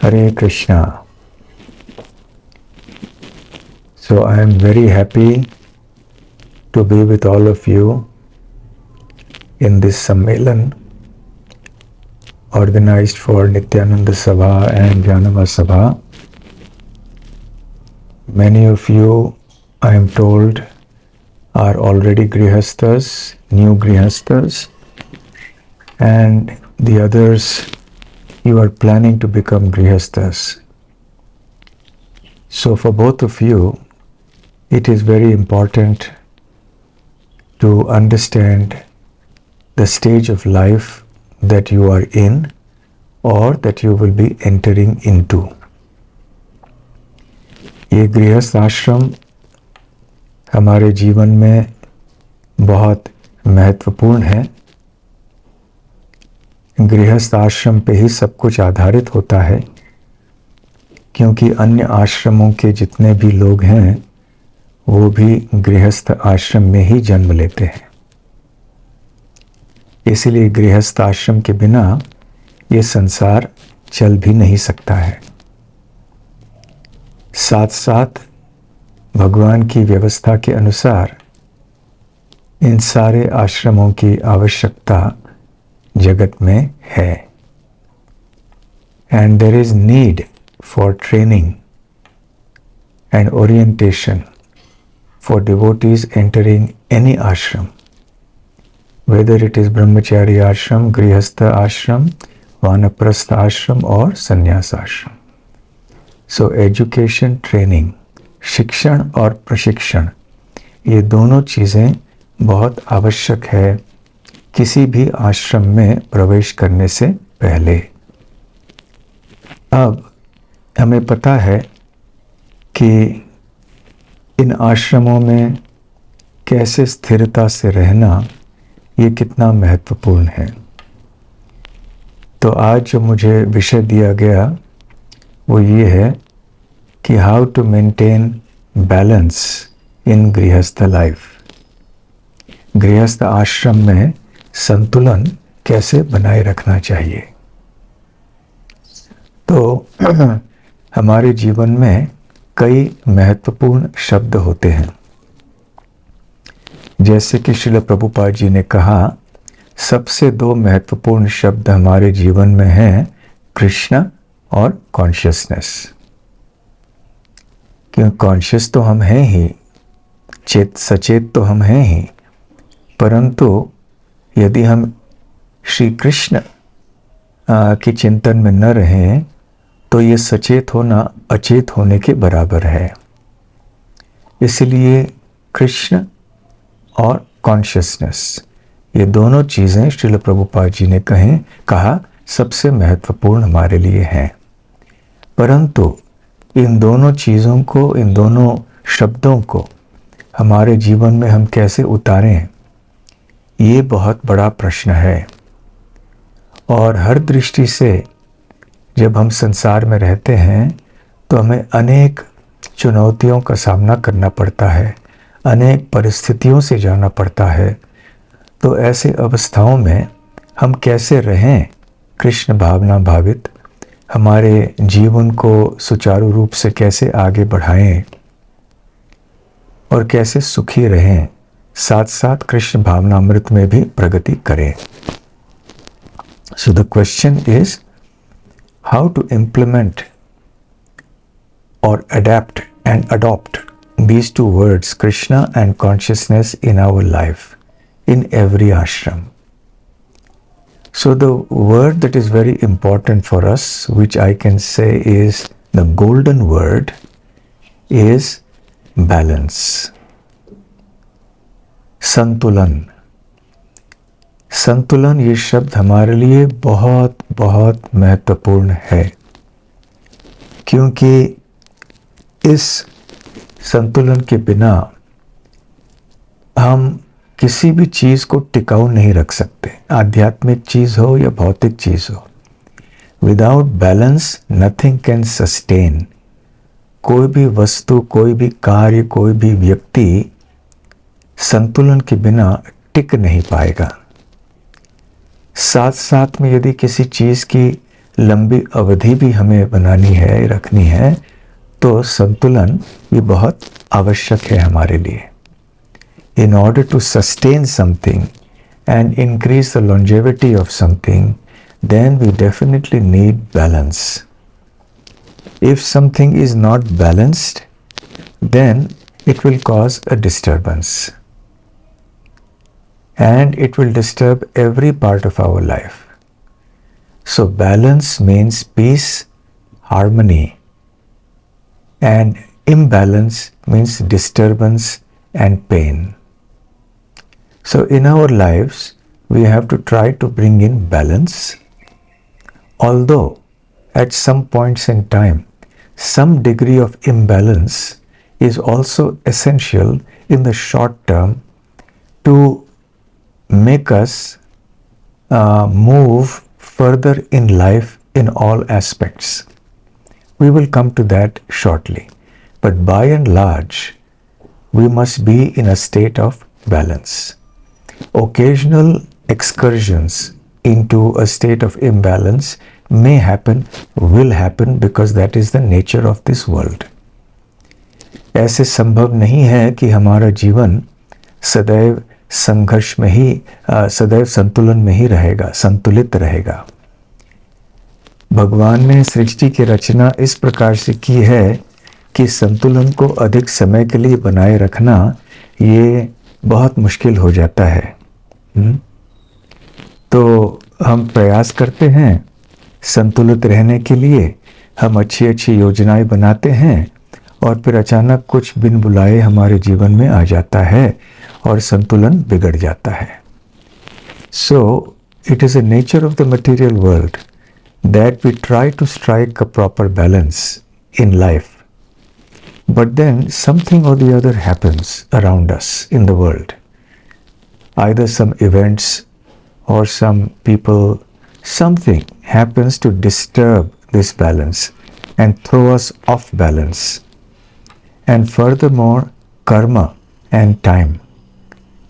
Hare Krishna. So I am very happy to be with all of you in this Sammelan organized for Nityananda Sabha and Jnanava Sabha. Many of you, I am told, are already Grihasthas, new Grihasthas, and the others, you are planning to become Grihasthas. So for both of you, it is very important to understand the stage of life that you are in or that you will be entering into. ये गृहस्थ आश्रम हमारे जीवन में बहुत महत्वपूर्ण है। गृहस्थ आश्रम पे ही सब कुछ आधारित होता है, क्योंकि अन्य आश्रमों के जितने भी लोग हैं वो भी गृहस्थ आश्रम में ही जन्म लेते हैं। इसलिए गृहस्थ आश्रम के बिना ये संसार चल भी नहीं सकता है। साथ साथ भगवान की व्यवस्था के अनुसार इन सारे आश्रमों की आवश्यकता जगत में है। And there is need for training and orientation for devotees entering any ashram, whether it is brahmachari ashram, grihastha ashram, vanaprastha ashram or sannyas ashram. So education, training, शिक्षण और प्रशिक्षण, ये दोनों चीज़ें बहुत आवश्यक है किसी भी आश्रम में प्रवेश करने से पहले। अब हमें पता है कि इन आश्रमों में कैसे स्थिरता से रहना ये कितना महत्वपूर्ण है। तो आज जो मुझे विषय दिया गया वो ये है कि how to maintain balance in गृहस्थ लाइफ। गृहस्थ आश्रम में संतुलन कैसे बनाए रखना चाहिए। तो हमारे जीवन में कई महत्वपूर्ण शब्द होते हैं। जैसे कि श्रील प्रभुपाद जी ने कहा, सबसे दो महत्वपूर्ण शब्द हमारे जीवन में हैं, कृष्ण और कॉन्शियसनेस। क्यों, कॉन्शियस तो हम हैं ही, सचेत तो हम हैं ही, परंतु यदि हम श्री कृष्ण की चिंतन में न रहें तो ये सचेत होना अचेत होने के बराबर है। इसलिए कृष्ण और कॉन्शियसनेस, ये दोनों चीज़ें श्रील प्रभुपाद जी ने कहा सबसे महत्वपूर्ण हमारे लिए हैं। परंतु इन दोनों चीज़ों को, इन दोनों शब्दों को हमारे जीवन में हम कैसे उतारें, ये बहुत बड़ा प्रश्न है। और हर दृष्टि से जब हम संसार में रहते हैं तो हमें अनेक चुनौतियों का सामना करना पड़ता है, अनेक परिस्थितियों से जाना पड़ता है। तो ऐसे अवस्थाओं में हम कैसे रहें कृष्ण भावना भावित, हमारे जीवन को सुचारू रूप से कैसे आगे बढ़ाएं और कैसे सुखी रहें, साथ साथ कृष्ण भावनामृत में भी प्रगति करें। So the question is how to implement or adapt and adopt these two words, Krishna and consciousness, in our life, in every ashram. So the word that is very important for us, which I can say is the golden word, is balance, संतुलन। संतुलन ये शब्द हमारे लिए बहुत बहुत महत्वपूर्ण है, क्योंकि इस संतुलन के बिना हम किसी भी चीज़ को टिकाऊ नहीं रख सकते, आध्यात्मिक चीज़ हो या भौतिक चीज़ हो। Without balance nothing can sustain. कोई भी वस्तु, कोई भी कार्य, कोई भी व्यक्ति संतुलन के बिना टिक नहीं पाएगा। साथ साथ में यदि किसी चीज़ की लंबी अवधि भी हमें बनानी है, रखनी है, तो संतुलन ये बहुत आवश्यक है हमारे लिए. In order to sustain something and increase the longevity of something, then we definitely need balance. If something is not balanced, then it will cause a disturbance. And it will disturb every part of our life. So balance means peace, harmony. And imbalance means disturbance and pain. So in our lives, we have to try to bring in balance. Although at some points in time, some degree of imbalance is also essential in the short term to make us move further in life in all aspects. We will come to that shortly. But by and large, we must be in a state of balance. Occasional excursions into a state of imbalance may happen, will happen, because that is the nature of this world. ऐसे संभव नहीं है कि हमारा जीवन सदैव संघर्ष में ही, सदैव संतुलन में ही रहेगा, संतुलित रहेगा. भगवान ने सृष्टि की रचना इस प्रकार से की है कि संतुलन को अधिक समय के लिए बनाए रखना ये बहुत मुश्किल हो जाता है. तो हम प्रयास करते हैं संतुलित रहने के लिए, हम अच्छी अच्छी योजनाएं बनाते हैं और फिर अचानक कुछ बिन बुलाए हमारे जीवन में आ जाता है और संतुलन बिगड़ जाता है. So it is a nature of the material world that we try to strike a proper balance in life. But then something or the other happens around us in the world. Either some events or some people, something happens to disturb this balance and throw us off balance. And furthermore, karma and time.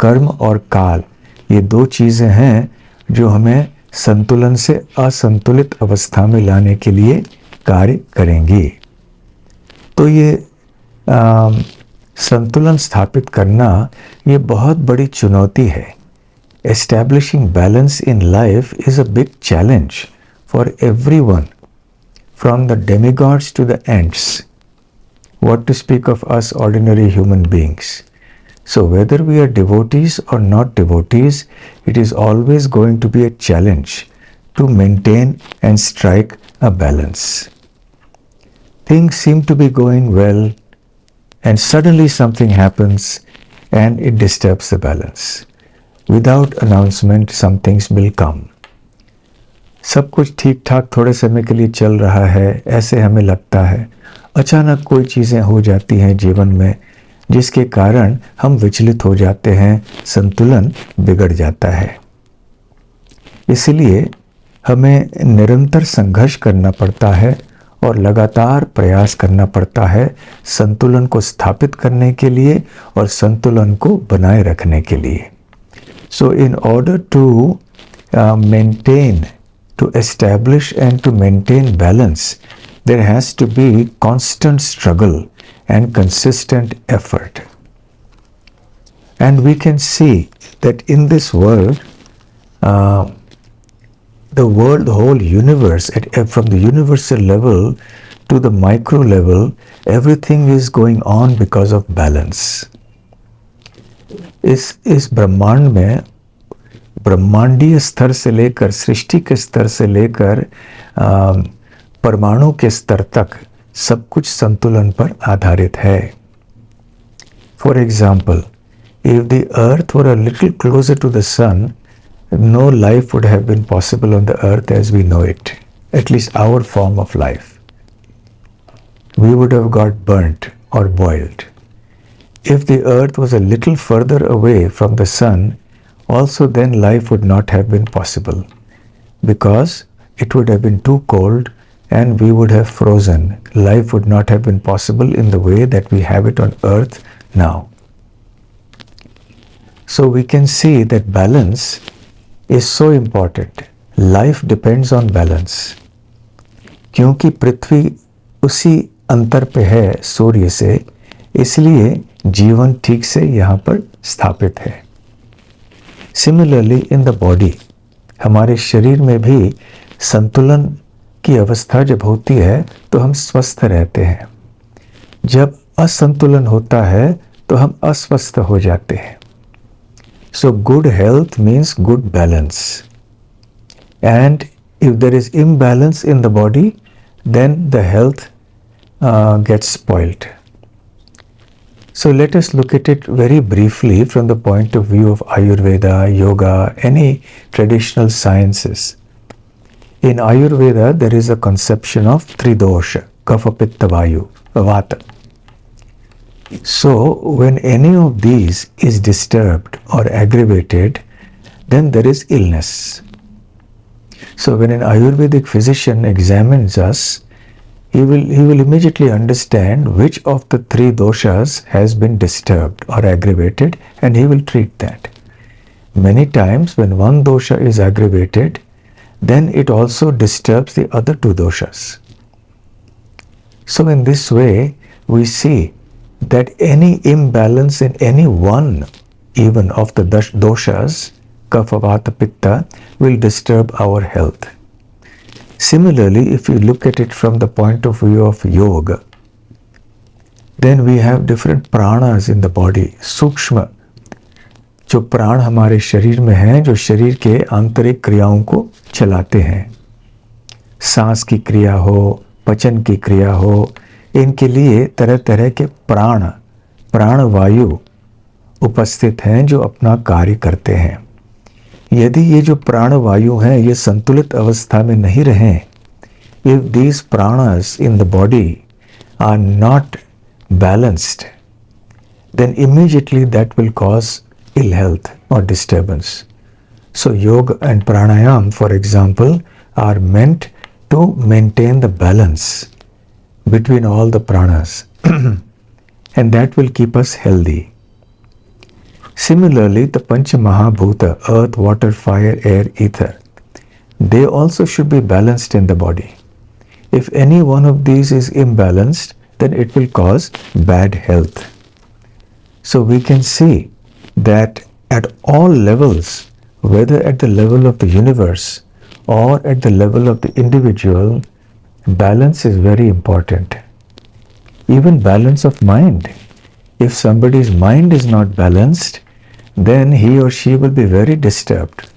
कर्म और काल, ये दो चीज़ें हैं जो हमें संतुलन से असंतुलित अवस्था में लाने के लिए कार्य करेंगी. तो ये संतुलन स्थापित करना ये बहुत बड़ी चुनौती है. Establishing balance in life is a big challenge for everyone, from the demigods to the ants, what to speak of us ordinary human beings. So whether we are devotees or not devotees, it is always going to be a challenge to maintain and strike a balance. Things seem to be going well and suddenly something happens and it disturbs the balance. Without announcement, some things will come. सब कुछ ठीक ठाक थोड़े समय के लिए चल रहा है, ऐसे हमें लगता है. अचानक कोई चीज़ें हो जाती हैं जीवन में जिसके कारण हम विचलित हो जाते हैं, संतुलन बिगड़ जाता है. इसलिए हमें निरंतर संघर्ष करना पड़ता है और लगातार प्रयास करना पड़ता है संतुलन को स्थापित करने के लिए और संतुलन को बनाए रखने के लिए. So in order to maintain, to establish and to maintain balance, there has to be constant struggle and consistent effort. And we can see that in this world, the whole universe, from the universal level to the micro level, everything is going on because of balance. इस ब्रह्मांड में ब्रह्मांडीय स्तर से लेकर, सृष्टि के स्तर से लेकर परमाणु के स्तर तक सब कुछ संतुलन पर आधारित है. For example, if the earth were a little closer to the sun, no life would have been possible on the earth as we know it, at least our form of life. We would have got burnt और boiled. If the earth was a little further away from the sun, also then life would not have been possible, because it would have been too cold and we would have frozen. Life would not have been possible in the way that we have it on earth now. So we can see that balance is so important. Life depends on balance. क्योंकि पृथ्वी उसी अंतर पे है सूर्य से, इसलिए जीवन ठीक से यहाँ पर स्थापित है। सिमिलरली इन द बॉडी, हमारे शरीर में भी संतुलन की अवस्था जब होती है तो हम स्वस्थ रहते हैं। जब असंतुलन होता है तो हम अस्वस्थ हो जाते हैं। So good health means good balance, and if there is imbalance in the body then the health gets spoiled. So let us look at it very briefly from the point of view of Ayurveda, yoga, any traditional sciences. In Ayurveda, there is a conception of three dosha, kapha, pitta, vayu, vata. So when any of these is disturbed or aggravated, then there is illness. So when an Ayurvedic physician examines us, he will immediately understand which of the three doshas has been disturbed or aggravated, and he will treat that. Many times when one dosha is aggravated, then it also disturbs the other two doshas. So in this way, we see that any imbalance in any one even of the doshas, kapha, vata, pitta, will disturb our health. Similarly, if you look at it from the point of view of yoga, then we have different pranas in the body. सूक्ष्म जो प्राण हमारे शरीर में हैं, जो शरीर के आंतरिक क्रियाओं को चलाते हैं, सांस की क्रिया हो, पचन की क्रिया हो, इनके लिए तरह तरह के प्राणवायु उपस्थित हैं जो अपना कार्य करते हैं। यदि ये जो प्राणवायु हैं ये संतुलित अवस्था में नहीं रहें, if these pranas in the body are not balanced, then immediately that will cause ill health or disturbance. So yoga and pranayam, for example, are meant to maintain the balance between all the pranas and that will keep us healthy. Similarly, the Pancha Mahabhuta, earth, water, fire, air, ether, they also should be balanced in the body. If any one of these is imbalanced, then it will cause bad health. So we can see that at all levels, whether at the level of the universe or at the level of the individual, balance is very important. Even balance of mind. If somebody's mind is not balanced, then he or she will be very disturbed.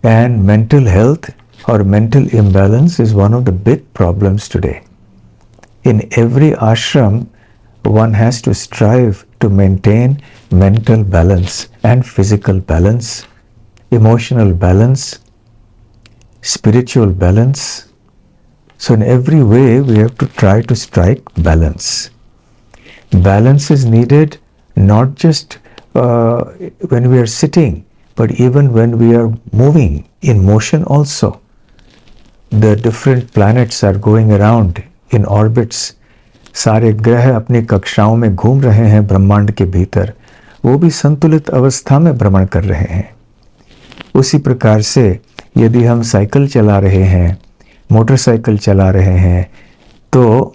And mental health or mental imbalance is one of the big problems today. In every ashram, one has to strive to maintain mental balance and physical balance, emotional balance, spiritual balance. So in every way, we have to try to strike balance. Balance is needed not just when we are sitting, but even when we are moving, in motion also. The different planets are going around in orbits. सारे ग्रह अपनी कक्षाओं में घूम रहे हैं ब्रह्मांड के भीतर, वो भी संतुलित अवस्था में भ्रमण कर रहे हैं। उसी प्रकार से यदि हम साइकिल चला रहे हैं, मोटरसाइकिल चला रहे हैं, तो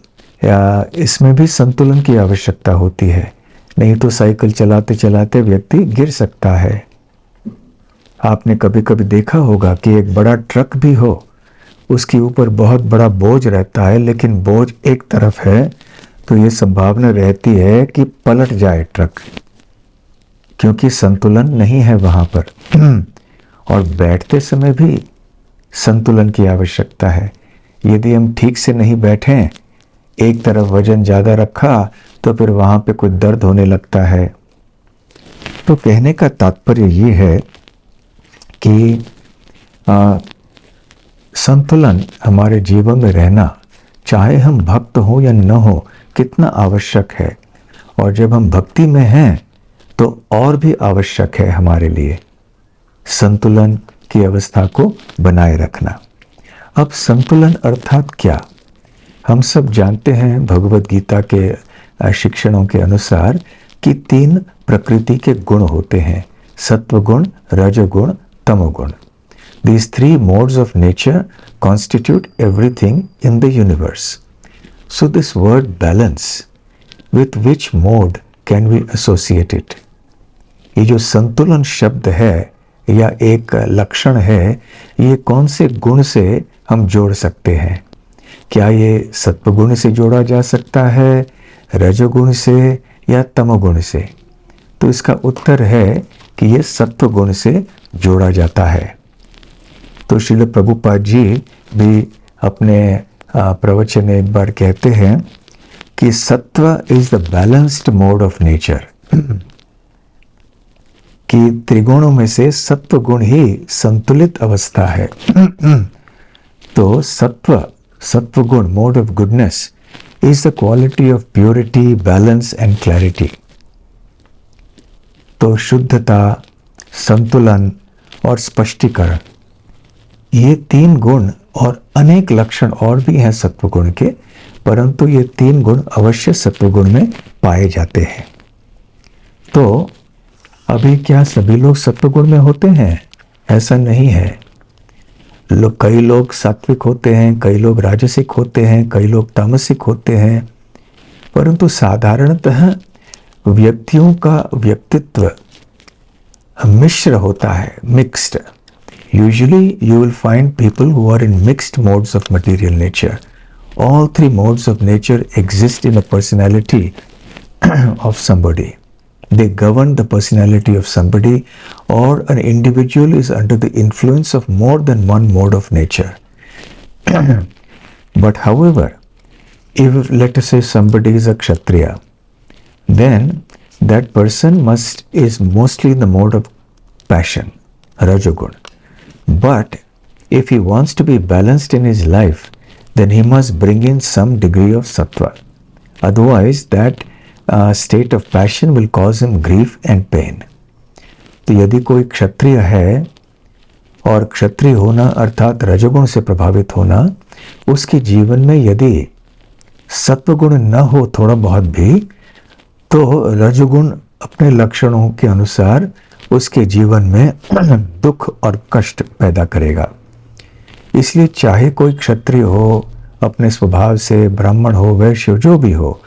इसमें भी संतुलन की आवश्यकता होती है, नहीं तो साइकिल चलाते चलाते व्यक्ति गिर सकता है। आपने कभी कभी देखा होगा कि एक बड़ा ट्रक भी हो, उसके ऊपर बहुत बड़ा बोझ रहता है, लेकिन बोझ एक तरफ है तो ये संभावना रहती है कि पलट जाए ट्रक, क्योंकि संतुलन नहीं है वहाँ पर। और बैठते समय भी संतुलन की आवश्यकता है। यदि हम ठीक से नहीं बैठें, एक तरफ वजन ज़्यादा रखा तो फिर वहाँ पे कोई दर्द होने लगता है। तो कहने का तात्पर्य ये है कि संतुलन हमारे जीवन में रहना, चाहे हम भक्त हो या न हो, कितना आवश्यक है। और जब हम भक्ति में हैं तो और भी आवश्यक है हमारे लिए संतुलन की अवस्था को बनाए रखना। अब संतुलन अर्थात क्या? हम सब जानते हैं भगवत गीता के शिक्षणों के अनुसार कि 3 प्रकृति के गुण होते हैं, सत्वगुण, रजोगुण, तमोगुण। These three modes of nature constitute everything in the universe. So this word balance, with which mode can we associate it? ये जो संतुलन शब्द है या एक लक्षण है, ये कौन से गुण से हम जोड़ सकते हैं? क्या ये सत्वगुण से जोड़ा जा सकता है, रजोगुण से या तमोगुण से? तो इसका उत्तर है कि ये सत्वगुण से जोड़ा जाता है। तो श्रील प्रभुपाद जी भी अपने प्रवचन में एक बार कहते हैं कि सत्व is the balanced mode of nature, कि त्रिगुणों में से सत्व गुण ही संतुलित अवस्था है। तो सत्व गुण, mode of goodness, is the quality of purity, balance and clarity. तो शुद्धता, संतुलन और स्पष्टीकरण, ये तीन गुण और अनेक लक्षण और भी हैं सत्वगुण के, परंतु ये तीन गुण अवश्य सत्वगुण में पाए जाते हैं। तो अभी क्या सभी लोग सत्वगुण में होते हैं? ऐसा नहीं है। कई लोग सात्विक होते हैं, कई लोग राजसिक होते हैं, कई लोग तामसिक होते हैं, परंतु साधारणतः व्यक्तियों का व्यक्तित्व मिश्र होता है, mixed. Usually you will find people who are in mixed modes of material nature. All three modes of nature exist in a personality of somebody. They govern the personality of somebody, or an individual is under the influence of more than one mode of nature. But however, if let us say somebody is a Kshatriya, then that person is mostly in the mode of passion, Rajogun. But if he wants to be balanced in his life, then he must bring in some degree of sattva. Otherwise, that state of passion will cause him grief and pain. तो यदि कोई क्षत्रिय है, और क्षत्रिय होना अर्थात रजोगुण से प्रभावित होना, उसके जीवन में यदि सत्वगुण न हो थोड़ा बहुत भी, तो रजोगुण अपने लक्षणों के अनुसार उसके जीवन में दुख और कष्ट पैदा करेगा। इसलिए चाहे कोई क्षत्रिय हो, अपने स्वभाव से ब्राह्मण हो, वैश्य जो भी हो,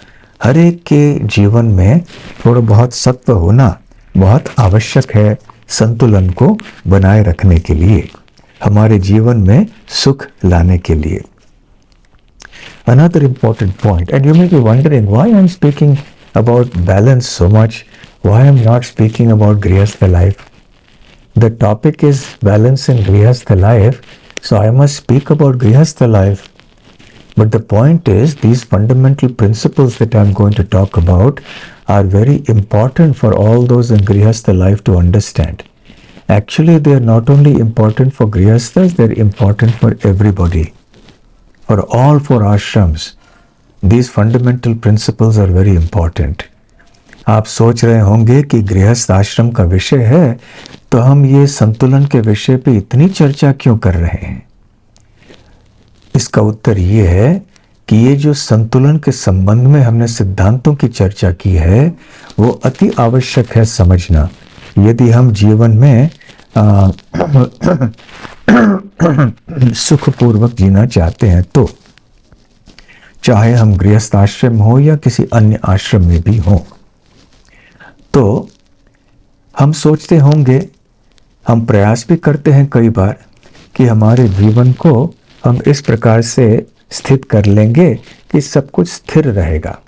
हर एक के जीवन में थोड़ा बहुत सत्व होना बहुत आवश्यक है संतुलन को बनाए रखने के लिए, हमारे जीवन में सुख लाने के लिए। Another important point, and you may be wondering why I'm speaking about balance so much, why I'm not speaking about Grihastha life. The topic is balance in Grihastha life, so I must speak about Grihastha life. But the point is, these fundamental principles that I'm going to talk about are very important for all those in Grihastha life to understand. Actually, they are not only important for Grihasthas, they're important for everybody. For all four ashrams, these fundamental principles are very important. आप सोच रहे होंगे कि गृहस्थ आश्रम का विषय है, तो हम ये संतुलन के विषय पे इतनी चर्चा क्यों कर रहे हैं? इसका उत्तर ये है कि ये जो संतुलन के संबंध में हमने सिद्धांतों की चर्चा की है, वो अति आवश्यक है समझना, यदि हम जीवन में सुखपूर्वक जीना चाहते हैं। तो चाहे हम गृहस्थ आश्रम हो या किसी अन्य आश्रम में भी हो, तो हम सोचते होंगे, हम प्रयास भी करते हैं कई बार कि हमारे जीवन को हम इस प्रकार से स्थित कर लेंगे कि सब कुछ स्थिर रहेगा।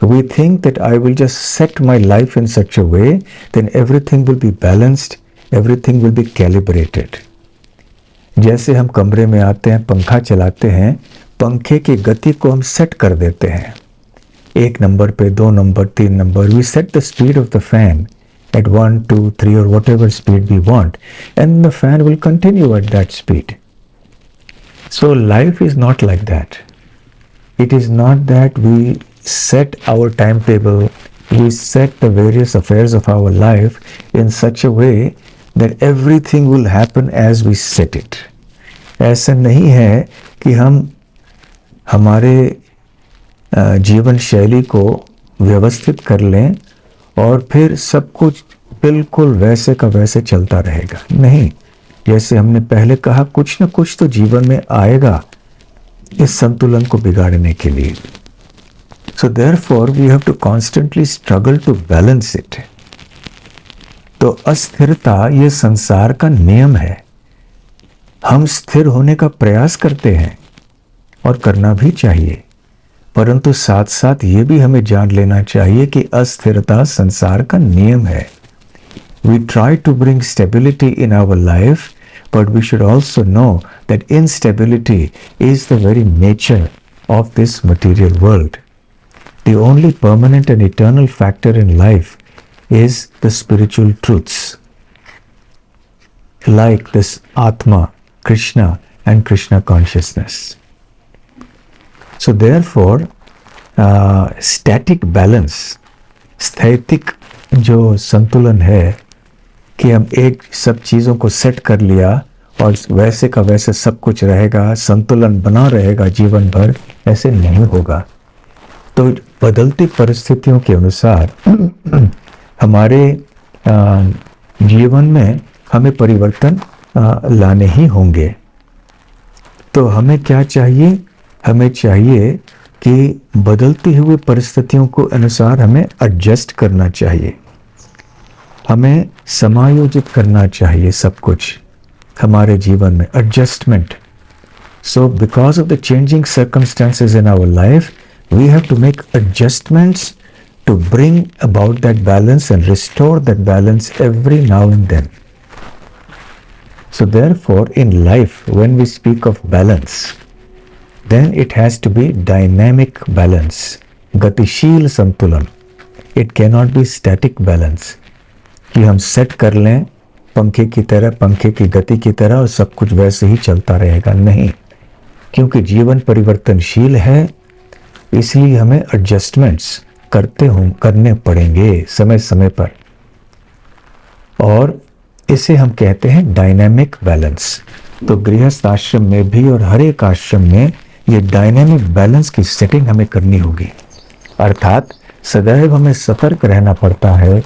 We think that I will just set my life in such a way, then everything will be balanced, everything will be calibrated. जैसे हम कमरे में आते हैं, पंखा चलाते हैं, पंखे की गति को हम सेट कर देते हैं, 1 नंबर पे, 2 number, 3 number. We set the speed of the fan at 1, 2, 3 or whatever speed we want, and the fan will continue at that speed. So life is not like that. It is not that we set our timetable, we set the various affairs of our life in such a way that everything will happen as we set it. ऐसा नहीं है कि हम हमारे जीवन शैली को व्यवस्थित कर लें और फिर सब कुछ बिल्कुल वैसे का वैसे चलता रहेगा। नहीं, जैसे हमने पहले कहा, कुछ न कुछ तो जीवन में आएगा इस संतुलन को बिगाड़ने के लिए। So therefore we have to constantly struggle to balance it. तो अस्थिरता ये संसार का नियम है। हम स्थिर होने का प्रयास करते हैं और करना भी चाहिए, परंतु साथ साथ ये भी हमें जान लेना चाहिए कि अस्थिरता संसार का नियम है। We try to bring stability in our life, but we should also know that instability is the very nature of this material world. The only permanent and eternal factor in life is the spiritual truths, like this Atma, Krishna and Krishna consciousness. So therefore, static balance, स्थैतिक जो संतुलन है कि हम एक सब चीज़ों को सेट कर लिया और वैसे का वैसे सब कुछ रहेगा, संतुलन बना रहेगा जीवन भर, ऐसे नहीं होगा। तो बदलती परिस्थितियों के अनुसार हमारे जीवन में हमें परिवर्तन लाने ही होंगे। तो हमें क्या चाहिए? हमें चाहिए कि बदलती हुई परिस्थितियों को अनुसार हमें एडजस्ट करना चाहिए, हमें समायोजित करना चाहिए सब कुछ हमारे जीवन में, adjustment. So because of the changing circumstances in our life, we have to make adjustments to bring about that balance and restore that balance every now and then. So therefore, in life, when we speak of balance, then it has to be dynamic balance, गतिशील संतुलन. It cannot be static balance, कि हम set कर लें पंखे की तरह, पंखे की गति की तरह और सब कुछ वैसे ही चलता रहेगा। नहीं, क्योंकि जीवन परिवर्तनशील है, इसलिए हमें एडजस्टमेंट्स करने पड़ेंगे समय समय पर, और इसे हम कहते हैं डायनेमिक बैलेंस। तो गृहस्थ आश्रम में भी और हर एक आश्रम में ये डायनेमिक बैलेंस की सेटिंग हमें करनी होगी। अर्थात सदैव हमें सतर्क रहना पड़ता है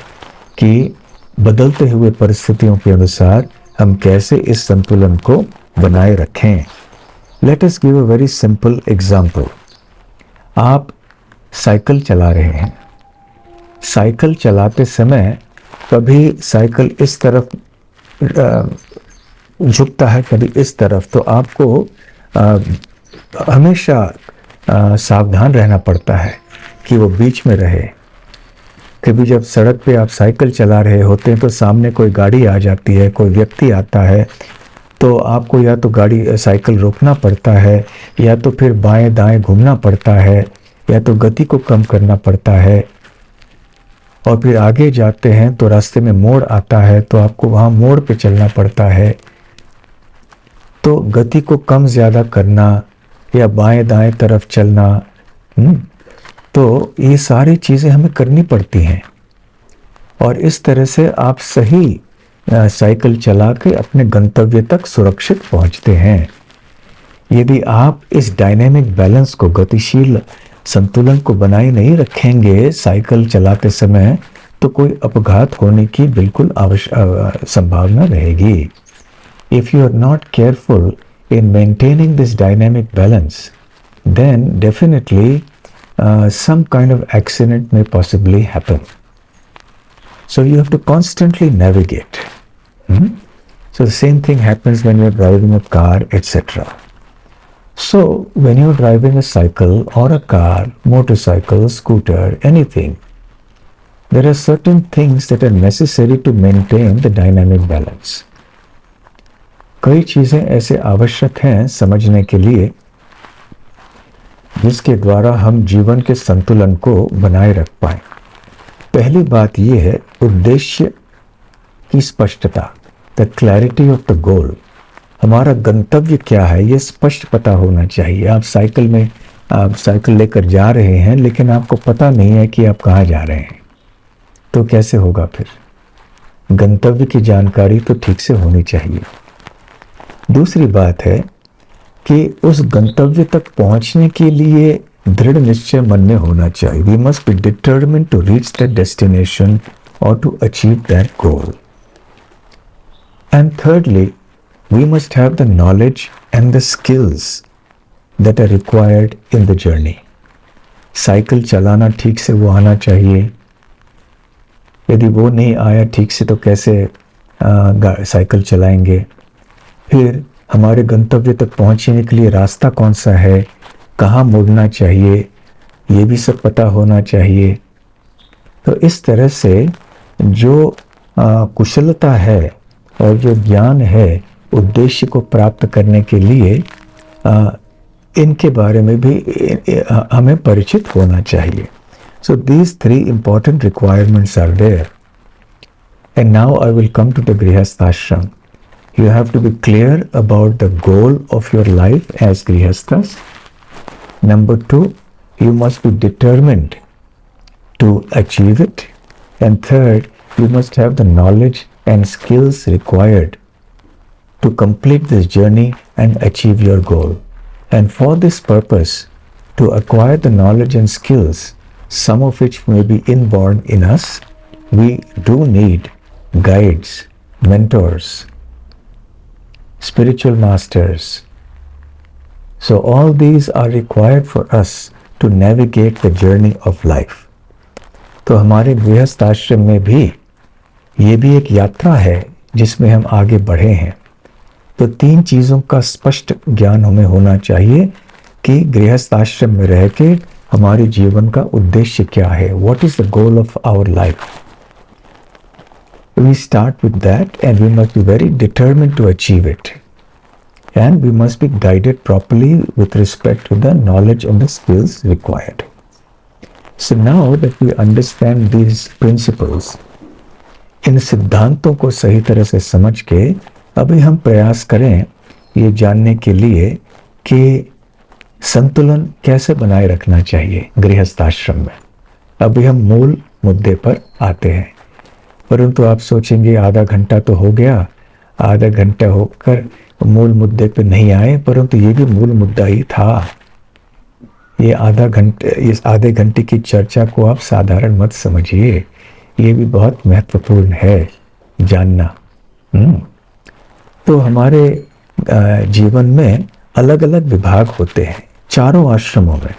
कि बदलते हुए परिस्थितियों के अनुसार हम कैसे इस संतुलन को बनाए रखें। Let us give a very simple example. आप साइकिल चला रहे हैं, साइकिल चलाते समय कभी साइकिल इस तरफ झुकता है, कभी इस तरफ, तो आपको हमेशा सावधान रहना पड़ता है कि वो बीच में रहे। कभी जब सड़क पे आप साइकिल चला रहे होते हैं तो सामने कोई गाड़ी आ जाती है, कोई व्यक्ति आता है, तो आपको या तो साइकिल रोकना पड़ता है, या तो फिर बाएं दाएं घूमना पड़ता है, या तो गति को कम करना पड़ता है। और फिर आगे जाते हैं तो रास्ते में मोड़ आता है, तो आपको वहाँ मोड़ पे चलना पड़ता है। तो गति को कम ज़्यादा करना या बाएं दाएं तरफ चलना, तो ये सारी चीज़ें हमें करनी पड़ती हैं। और इस तरह से आप सही साइकिल चला के अपने गंतव्य तक सुरक्षित पहुँचते हैं। यदि आप इस डायनेमिक बैलेंस को, गतिशील संतुलन को बनाए नहीं रखेंगे साइकिल चलाते समय, तो कोई अपघात होने की बिल्कुल संभावना रहेगी। If you are not careful in maintaining this dynamic balance, then definitely some kind of accident may possibly happen. So you have to constantly navigate. So the same thing happens when you're driving a car, etc. So when you're driving a cycle or a car, motorcycle, scooter, anything, there are certain things that are necessary to maintain the dynamic balance. कई चीजें ऐसे आवश्यक हैं समझने के लिए, जिसके द्वारा हम जीवन के संतुलन को बनाए रख पाए। पहली बात यह है उद्देश्य की स्पष्टता, the clarity of the goal. हमारा गंतव्य क्या है ये स्पष्ट पता होना चाहिए। आप साइकिल लेकर जा रहे हैं, लेकिन आपको पता नहीं है कि आप कहाँ जा रहे हैं, तो कैसे होगा फिर? गंतव्य की जानकारी तो ठीक से होनी चाहिए। दूसरी बात है कि उस गंतव्य तक पहुंचने के लिए दृढ़ निश्चय मन में होना चाहिए। We must be determined to reach that destination और to achieve that goal. And thirdly, We must have the knowledge and the skills that are required in the journey. Cycle चलाना ठीक से वो आना चाहिए. यदि वो नहीं आया ठीक से तो कैसे साइकिल चलाएंगे. फिर हमारे गंतव्य तक पहुंचने के लिए रास्ता कौन सा है, कहाँ मुड़ना चाहिए, ये भी सब पता होना चाहिए. तो इस तरह से जो कुशलता है और जो ज्ञान है उद्देश्य को प्राप्त करने के लिए, इनके बारे में भी हमें परिचित होना चाहिए. So these three important requirements are there. And now I will come to the Grihasthashram. You have to be clear about the goal of your life as Grihasthas. Number 2, you must be determined to achieve it. And third, you must have the knowledge and skills required to complete this journey and achieve your goal. And for this purpose, to acquire the knowledge and skills, some of which may be inborn in us, we do need guides, mentors, spiritual masters. So all these are required for us to navigate the journey of life. तो हमारे गृहस्थ आश्रम में भी ये भी एक यात्रा है जिसमें हम आगे बढ़े हैं. तो 3 चीज़ों का स्पष्ट ज्ञान हमें होना चाहिए कि गृहस्थ आश्रम में रह के हमारे जीवन का उद्देश्य क्या है. What is the goal of our life? We start with that and we must be very determined to achieve it. And we must be guided properly with respect to the knowledge and the skills required. So now that we understand these principles, इन सिद्धांतों को सही तरह से समझ के अभी हम प्रयास करें ये जानने के लिए कि संतुलन कैसे बनाए रखना चाहिए गृहस्थ आश्रम में. अभी हम मूल मुद्दे पर आते हैं. परंतु आप सोचेंगे आधा घंटा तो हो गया, आधा घंटा होकर मूल मुद्दे पे नहीं आए, परंतु ये भी मूल मुद्दा ही था. ये इस आधे घंटे की चर्चा को आप साधारण मत समझिए, ये भी बहुत महत्वपूर्ण है जानना. तो हमारे जीवन में अलग अलग विभाग होते हैं चारों आश्रमों में.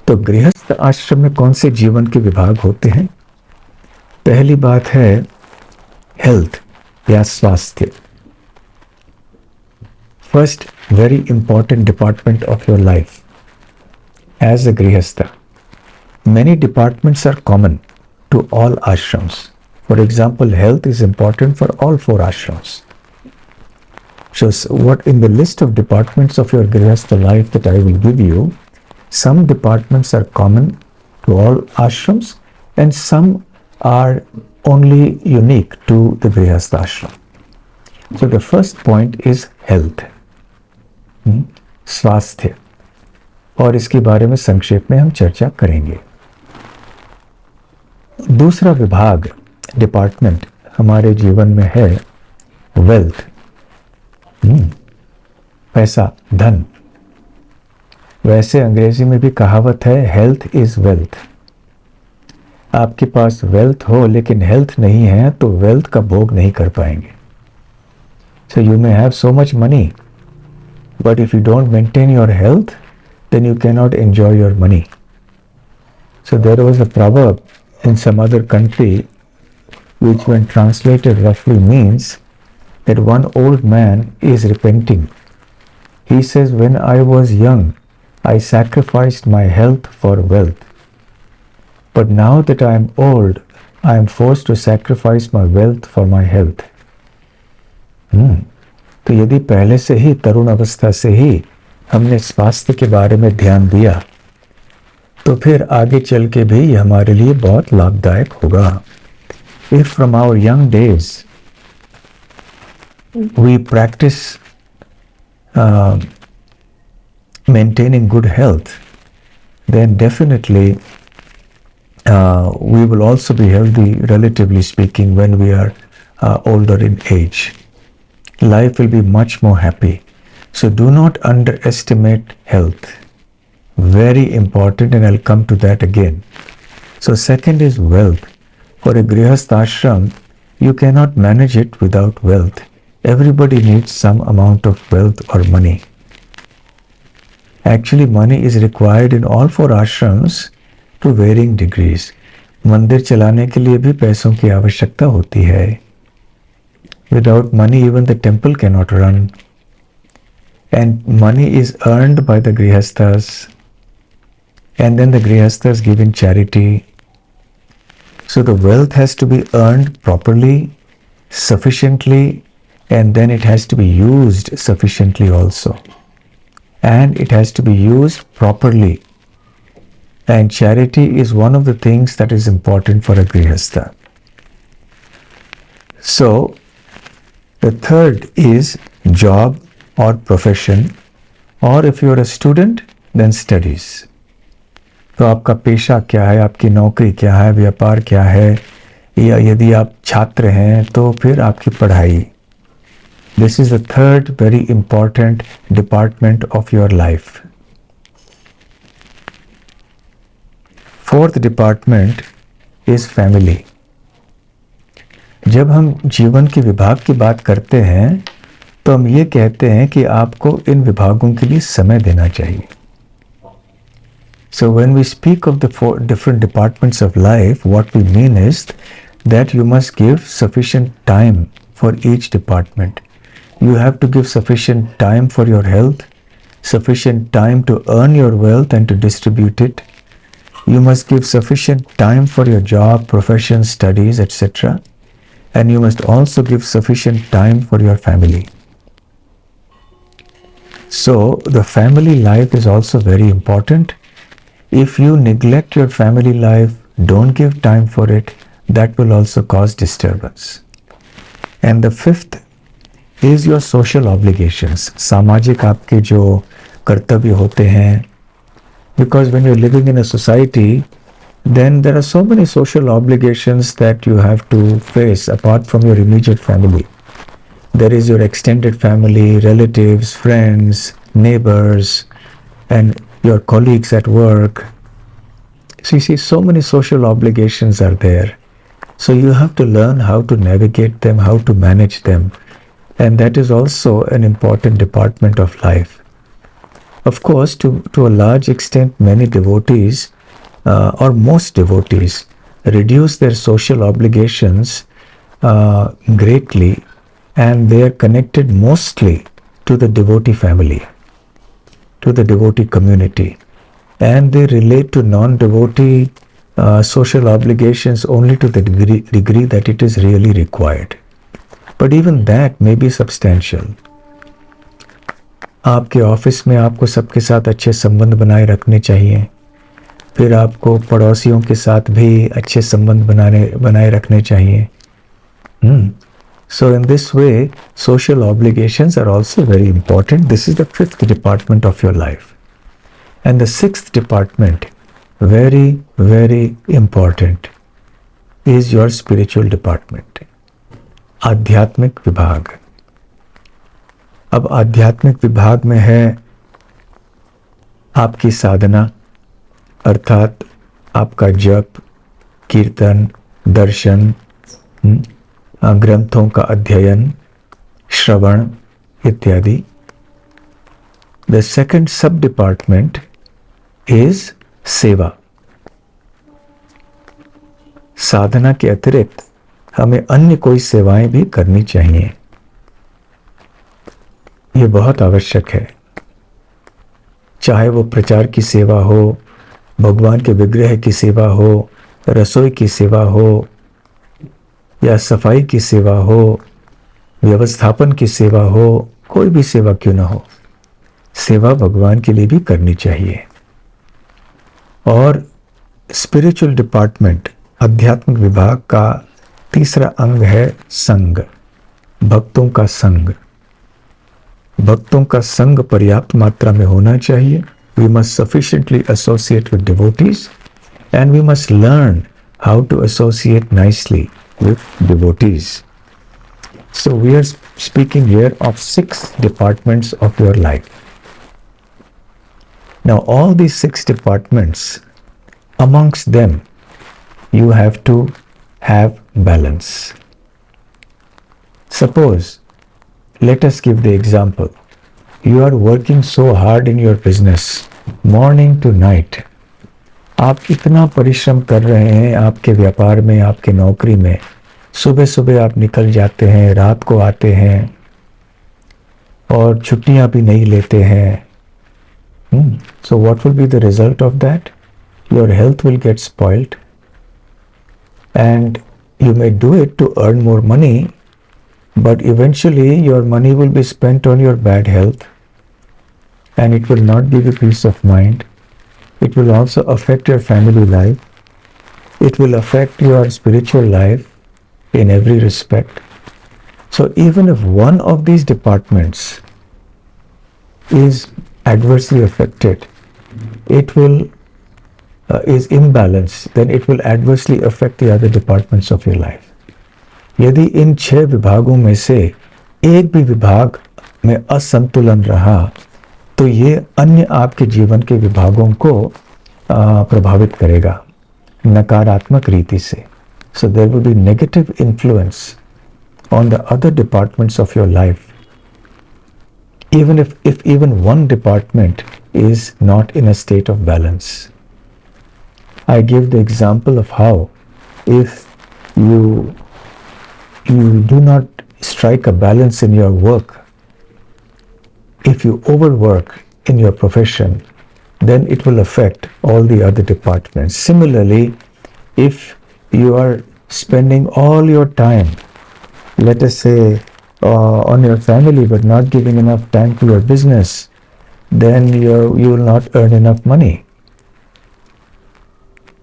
तो गृहस्थ आश्रम में कौन से जीवन के विभाग होते हैं? पहली बात है हेल्थ या स्वास्थ्य. First very important department of your life as a गृहस्थ. Many departments are common to all ashrams. For example, health is important for all 4 ashrams. So what in the list of departments of your grihastha life that I will give you, some departments are common to all ashrams and some are only unique to the grihastha ashram. So the first point is health, स्वास्थ्य, और इसके बारे में संक्षेप में हम चर्चा करेंगे. दूसरा विभाग डिपार्टमेंट हमारे जीवन में है वेल्थ, पैसा, धन. वैसे अंग्रेजी में भी कहावत है हेल्थ इज वेल्थ. आपके पास वेल्थ हो लेकिन हेल्थ नहीं है तो वेल्थ का भोग नहीं कर पाएंगे. So you may have so much money but if you don't maintain your health then you cannot enjoy your money. So there was a proverb in some other country which when translated roughly means that one old man is repenting. He says, when I was young, I sacrificed my health for wealth. But now that I am old, I am forced to sacrifice my wealth for my health. तो यदि पहले से ही तरुण अवस्था से ही हमने स्वास्थ्य के बारे में ध्यान दिया तो फिर आगे चल के भी ये हमारे लिए बहुत लाभदायक होगा. If from our young days we practice maintaining good health, then definitely we will also be healthy, relatively speaking, when we are older in age. Life will be much more happy. So do not underestimate health. Very important, and I'll come to that again. So second is wealth. For a grihastha ashram, you cannot manage it without wealth. Everybody needs some amount of wealth or money. Actually, money is required in all four ashrams to varying degrees. मंदिर चलाने के लिए भी पैसों की आवश्यकता होती है. Without money, even the temple cannot run. And money is earned by the grihasthas. And then the grihasthas give in charity. So the wealth has to be earned properly, sufficiently, and then it has to be used sufficiently also. And it has to be used properly. And charity is one of the things that is important for a grihastha. So, the third is job or profession, or if you are a student, then studies. तो आपका पेशा क्या है, आपकी नौकरी क्या है, व्यापार क्या है, या यदि आप छात्र हैं तो फिर आपकी पढ़ाई. This is the third very important department of your life. Fourth department is family. जब हम जीवन के विभाग की बात करते हैं तो हम ये कहते हैं कि आपको इन विभागों के लिए समय देना चाहिए. So when we speak of the four different departments of life, what we mean is that you must give sufficient time for each department. You have to give sufficient time for your health, sufficient time to earn your wealth and to distribute it. You must give sufficient time for your job, profession, studies, etc. And you must also give sufficient time for your family. So the family life is also very important. If you neglect your family life, don't give time for it, that will also cause disturbance. And the fifth is your social obligations. सामाजिक आपके जो कर्तव्य होते हैं. Because when you're living in a society, then there are so many social obligations that you have to face apart from your immediate family. There is your extended family, relatives, friends, neighbors, and your colleagues at work. So you see, so many social obligations are there. So you have to learn how to navigate them, how to manage them. And that is also an important department of life. Of course, to a large extent, many devotees, or most devotees, reduce their social obligations greatly, and they are connected mostly to the devotee family, to the devotee community, and they relate to non-devotee social obligations only to the degree that it is really required. But even that may be substantial. आपके office में आपको सबके साथ अच्छे संबंध बनाए रखने चाहिए. फिर आपको पड़ोसियों के साथ भी अच्छे संबंध बनाए रखने चाहिए. So in this way, social obligations are also very important. This is the fifth department of your life. And the sixth department, very, very important, is your spiritual department. आध्यात्मिक विभाग. अब आध्यात्मिक विभाग में है आपकी साधना, अर्थात आपका जप, कीर्तन, दर्शन, ग्रंथों का अध्ययन, श्रवण इत्यादि. The second sub department is सेवा. साधना के अतिरिक्त हमें अन्य कोई सेवाएं भी करनी चाहिए. ये बहुत आवश्यक है. चाहे वो प्रचार की सेवा हो, भगवान के विग्रह की सेवा हो, रसोई की सेवा हो, या सफाई की सेवा हो, व्यवस्थापन की सेवा हो, कोई भी सेवा क्यों ना हो, सेवा भगवान के लिए भी करनी चाहिए. और स्पिरिचुअल डिपार्टमेंट, आध्यात्मिक विभाग का तीसरा अंग है संग, भक्तों का संग. भक्तों का संग पर्याप्त मात्रा में होना चाहिए. We must sufficiently associate with devotees, and we must learn how to associate nicely with devotees. So we are speaking here of 6 departments of your life. Now all these 6 departments, amongst them you have to have balance. Suppose Let us give the example. You are working so hard in your business, morning to night. आप इतना परिश्रम कर रहे हैं आपके व्यापार में, आपके नौकरी में. सुबह सुबह आप निकल जाते हैं, रात को आते हैं और छुट्टियां भी नहीं लेते हैं. So what will be the result of that? Your health will get spoiled, and you may do it to earn more money, but eventually your money will be spent on your bad health, and it will not give you peace of mind. It will also affect your family life. It will affect your spiritual life in every respect. So even if one of these departments is adversely affected, it will is imbalanced, then it will adversely affect the other departments of your life. यदि इन 6 विभागों में से एक भी विभाग में असंतुलन रहा, तो ये अन्य आपके जीवन के विभागों को प्रभावित करेगा नकारात्मक रीति से. So there will be negative influence on the other departments of your life, even if even one department is not in a state of balance. I give the example of how if you do not strike a balance in your work, if you overwork in your profession, then it will affect all the other departments. Similarly, if you are spending all your time, let us say, on your family but not giving enough time to your business, then you will not earn enough money.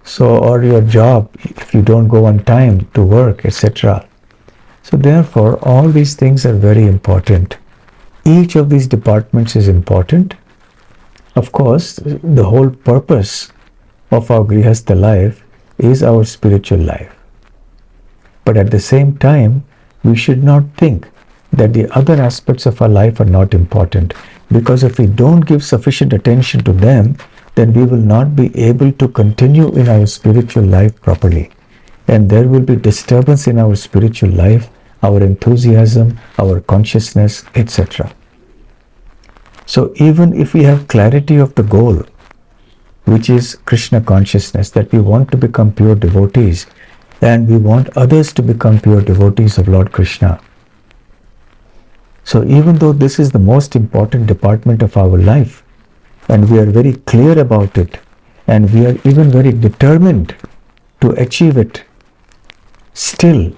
So, or your job, if you don't go on time to work, etc. So therefore, all these things are very important. Each of these departments is important. Of course, the whole purpose of our Grihastha life is our spiritual life. But at the same time, we should not think that the other aspects of our life are not important, because if we don't give sufficient attention to them, then we will not be able to continue in our spiritual life properly. And there will be disturbance in our spiritual life, our enthusiasm, our consciousness, etc. So even if we have clarity of the goal, which is Krishna consciousness, that we want to become pure devotees, and we want others to become pure devotees of Lord Krishna. So even though this is the most important department of our life, and we are very clear about it, and we are even very determined to achieve it, still,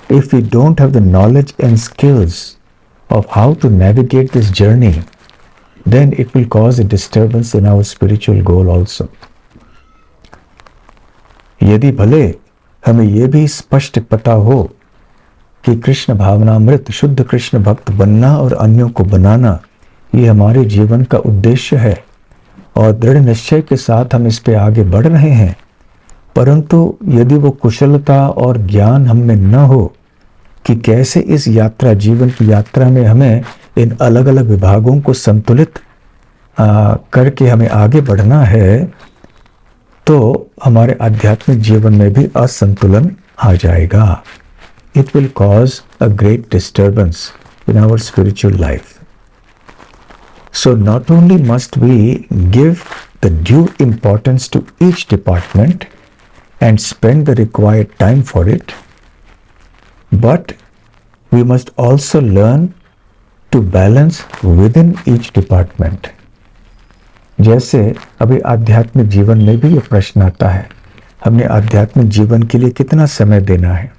if we don't have the knowledge and skills of how to navigate this journey, then it will cause a disturbance in our spiritual goal also. यदि भले हमें ये भी स्पष्ट पता हो कि कृष्ण भावनामृत शुद्ध कृष्ण भक्त बनना और अन्यों को बनाना ये हमारे जीवन का उद्देश्य है, और दृढ़ निश्चय के साथ हम इस पे आगे बढ़ रहे हैं, परंतु यदि वो कुशलता और ज्ञान हम में न हो कि कैसे इस यात्रा, जीवन की यात्रा में हमें इन अलग अलग विभागों को संतुलित करके हमें आगे बढ़ना है, तो हमारे आध्यात्मिक जीवन में भी असंतुलन आ जाएगा. It will cause a great disturbance in our spiritual life. So not only must we give the due importance to each department and spend the required time for it, but we must also learn to balance within each department. जैसे अभी आध्यात्मिक जीवन में भी ये प्रश्न आता है, हमने आध्यात्मिक जीवन के लिए कितना समय देना है,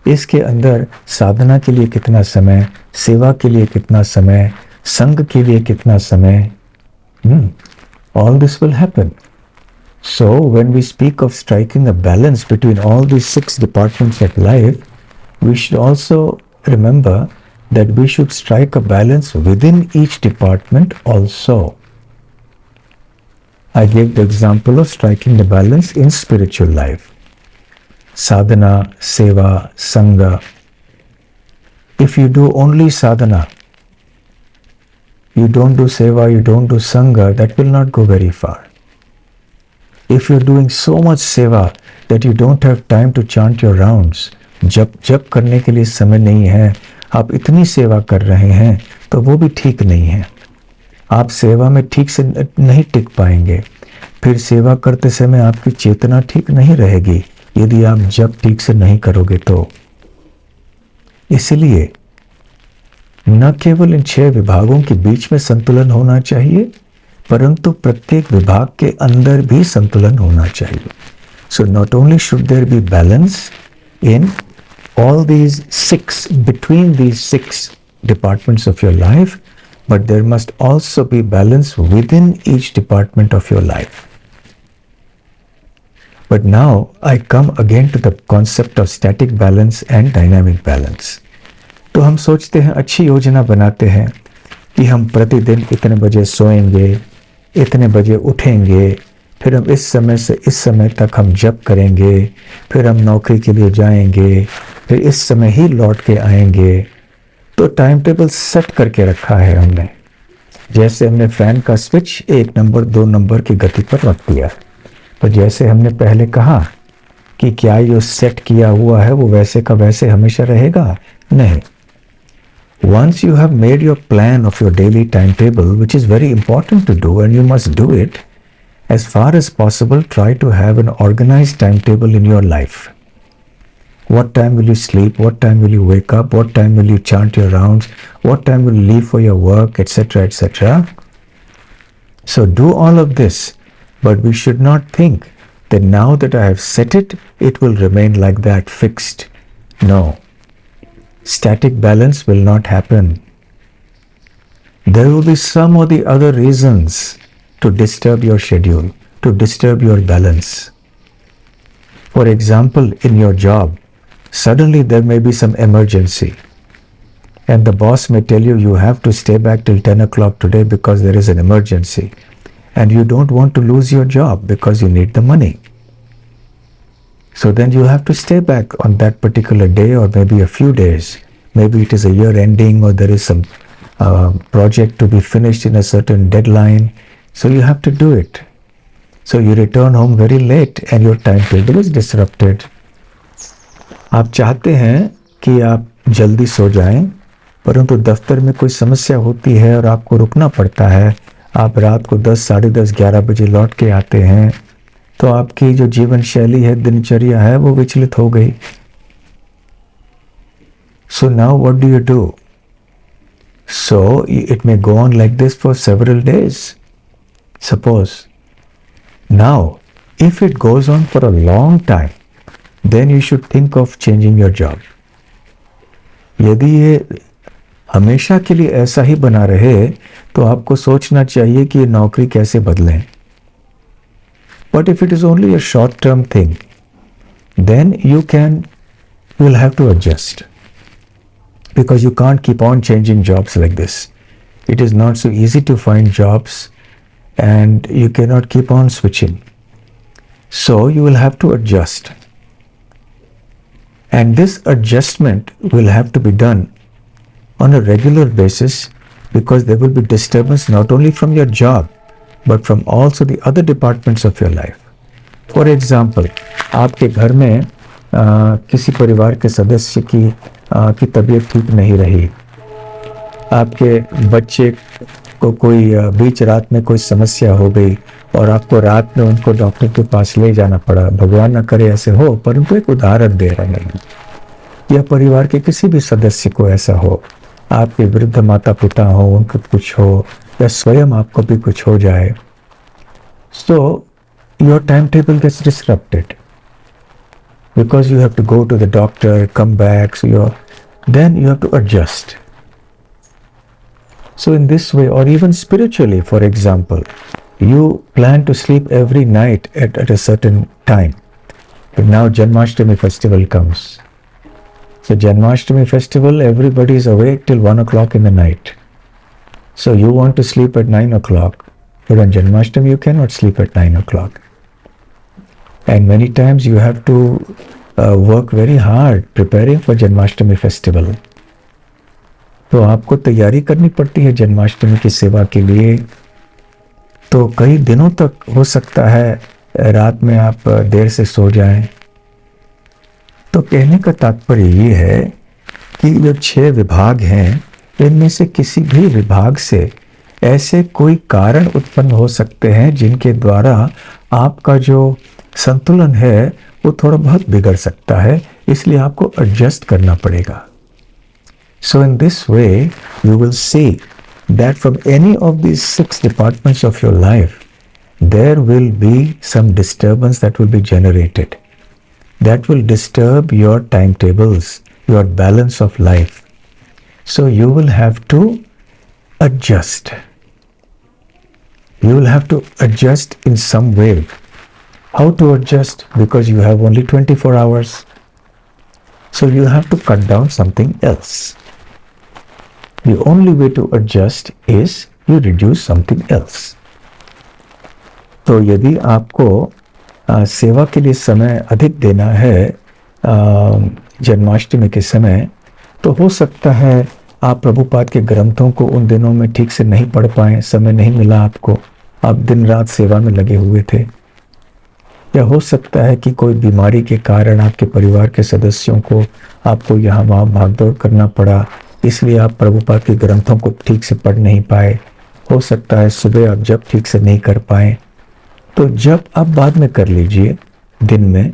इसके अंदर साधना के लिए कितना समय, सेवा के लिए कितना समय, संग के लिए कितना समय. All this will happen. So when we speak of striking a balance between all these 6 departments of life, we should also remember that we should strike a balance within each department also. I gave the example of striking the balance in spiritual life. Sadhana, seva, sangha. If you do only sadhana, you don't do seva, you don't do sangha, that will not go very far. If you're doing so much seva that you don't have time to chant your rounds, जप करने के लिए समय नहीं है, आप इतनी सेवा कर रहे हैं तो वो भी ठीक नहीं है। आप सेवा में ठीक से नहीं टिक पाएंगे। फिर सेवा करते समय आपकी चेतना ठीक नहीं रहेगी यदि आप जप ठीक से नहीं करोगे तो। इसलिए न केवल इन 6 विभागों के बीच में संतुलन होना चाहिए, परंतु प्रत्येक विभाग के अंदर भी संतुलन होना चाहिए। So not only should there be balance in all these 6, between these 6 departments of your life, but there must also be balance within each department of your life. But now I come again to the concept of static balance and dynamic balance. तो हम सोचते हैं, अच्छी योजना बनाते हैं कि हम प्रतिदिन इतने बजे सोएंगे, इतने बजे उठेंगे, फिर हम इस समय से इस समय तक हम जप करेंगे, फिर हम नौकरी के लिए जाएंगे, फिर इस समय ही लौट के आएंगे। तो टाइम टेबल सेट करके रखा है हमने, जैसे हमने फैन का स्विच 1 नंबर 2 नंबर की गति पर रख दिया। तो जैसे हमने पहले कहा कि क्या ये सेट किया हुआ है वो वैसे का वैसे हमेशा रहेगा? नहीं। Once you have made your plan of your daily timetable, which is very important to do and you must do it, as far as possible try to have an organized timetable in your life. What time will you sleep? What time will you wake up? What time will you chant your rounds? What time will you leave for your work, etc., etc. So do all of this, but we should not think that now that I have set it, it will remain like that fixed. No. Static balance will not happen. There will be some or the other reasons to disturb your schedule, to disturb your balance. For example, in your job, suddenly there may be some emergency and the boss may tell you you have to stay back till 10 o'clock today because there is an emergency and you don't want to lose your job because you need the money. So then you have to stay back on that particular day or maybe a few days. Maybe it is a year ending or there is some project to be finished in a certain deadline. So you have to do it. So you return home very late and your timetable is disrupted. आप चाहते हैं कि आप जल्दी सो जाएं, परंतु दफ्तर में कोई समस्या होती है और आपको रुकना पड़ता है। आप रात को 10, साढ़े 10, 11 बजे लौट के आते हैं, तो आपकी जो जीवन शैली है, दिनचर्या है, वो विचलित हो गई। So now what do you do? So it may go on like this for several days. Suppose. Now, if it goes on for a long time, then you should think of changing your job. यदि ये हमेशा के लिए ऐसा ही बना रहे तो आपको सोचना चाहिए कि ये नौकरी कैसे बदलें. But if it is only a short-term thing, then you will have to adjust, because you can't keep on changing jobs like this. It is not so easy to find jobs and you cannot keep on switching. So you will have to adjust. And this adjustment will have to be done on a regular basis, because there will be disturbance not only from your job but from also the other departments of your life. For example, आपके घर में किसी परिवार के सदस्य की तबीयत ठीक नहीं रही, आपके बच्चे को कोई बीच रात में कोई समस्या हो गई और आपको रात में उनको डॉक्टर के पास ले जाना पड़ा. भगवान न करे ऐसे हो, परंतु एक उदाहरण दे रहे हैं. या परिवार के किसी भी सदस्य को ऐसा हो, आपके वृद्ध माता पिता हो, उनको कुछ हो, या स्वयं आपको भी कुछ हो जाए, so your timetable gets disrupted because you have to go to the doctor, come back, so then you have to adjust. So in this way, or even spiritually, for example, you plan to sleep every night at a certain time, but now Janmashtami festival comes. So Janmashtami festival, everybody is awake till 1 o'clock in the night. So you want to sleep at 9 o'clock, but on Janmashtami you cannot sleep at 9 o'clock. And many times you have to work very hard preparing for Janmashtami festival. तो आपको तैयारी करनी पड़ती है जन्माष्टमी की सेवा के लिए. तो कई दिनों तक हो सकता है रात में आप देर से सो जाएं. तो कहने का तात्पर्य ये है कि जो 6 विभाग हैं, इनमें से किसी भी विभाग से ऐसे कोई कारण उत्पन्न हो सकते हैं जिनके द्वारा आपका जो संतुलन है वो थोड़ा बहुत बिगड़ सकता है, इसलिए आपको एडजस्ट करना पड़ेगा. So in this way, you will see that from any of these 6 departments of your life, there will be some disturbance that will be generated. That will disturb your timetables, your balance of life. So you will have to adjust. You will have to adjust in some way. How to adjust? Because you have only 24 hours. So you have to cut down something else. The only way to adjust is you reduce something else. तो यदि आपको सेवा के लिए समय अधिक देना है जन्माष्टमी के समय, तो हो सकता है आप प्रभुपाद के ग्रंथों को उन दिनों में ठीक से नहीं पढ़ पाए, समय नहीं मिला आपको, आप दिन रात सेवा में लगे हुए थे. या हो सकता है कि कोई बीमारी के कारण आपके परिवार के सदस्यों को आपको यहाँ वहाँ भागदौड़ करना पड़ा, इसलिए आप प्रभुपाद के ग्रंथों को ठीक से पढ़ नहीं पाए. हो सकता है सुबह आप जब ठीक से नहीं कर पाए, तो जब आप बाद में कर लीजिए, दिन में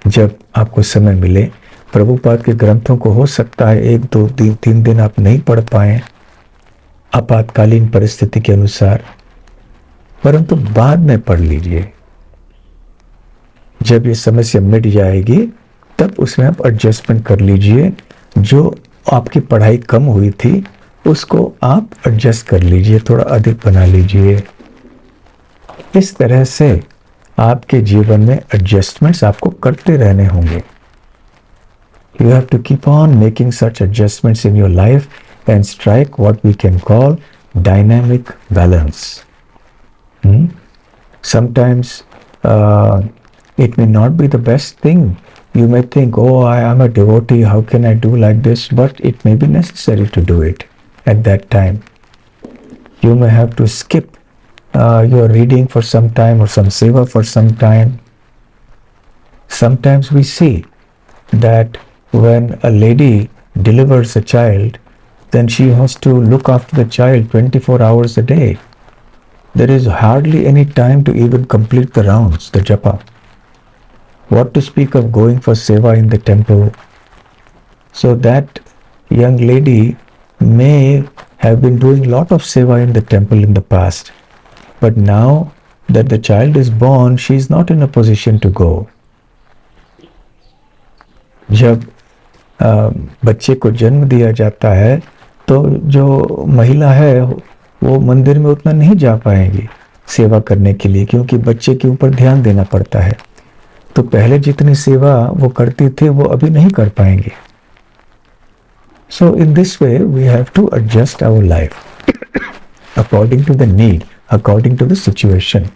जब आपको समय मिले. प्रभुपाद के ग्रंथों को हो सकता है 1, 2, 3 दिन आप नहीं पढ़ पाए आपातकालीन परिस्थिति के अनुसार, परंतु बाद में पढ़ लीजिए. जब ये समस्या मिट जाएगी तब उसमें आप एडजस्टमेंट कर लीजिए. जो आपकी पढ़ाई कम हुई थी उसको आप एडजस्ट कर लीजिए, थोड़ा अधिक बना लीजिए. इस तरह से आपके जीवन में एडजस्टमेंट्स आपको करते रहने होंगे. You have to keep on making such adjustments in your life and strike what we can call dynamic balance. Sometimes it may not be the best thing. You may think, oh, I am a devotee, how can I do like this? But it may be necessary to do it at that time. You may have to skip your reading for some time or some seva for some time. Sometimes we see that when a lady delivers a child, then she has to look after the child 24 hours a day. There is hardly any time to even complete the rounds, the japa. What to speak of going for seva in the temple? So that young lady may have been doing a lot of seva in the temple in the past, but now that the child is born, she is not in a position to go. जब बच्चे को जन्म दिया जाता है तो जो महिला है वो मंदिर में उतना नहीं जा पाएंगी सेवा करने के लिए, क्योंकि बच्चे के ऊपर ध्यान देना पड़ता है. तो पहले जितनी सेवा वो करती थी वो अभी नहीं कर पाएंगे. So in this way we have to adjust our life according to the need, according to the situation.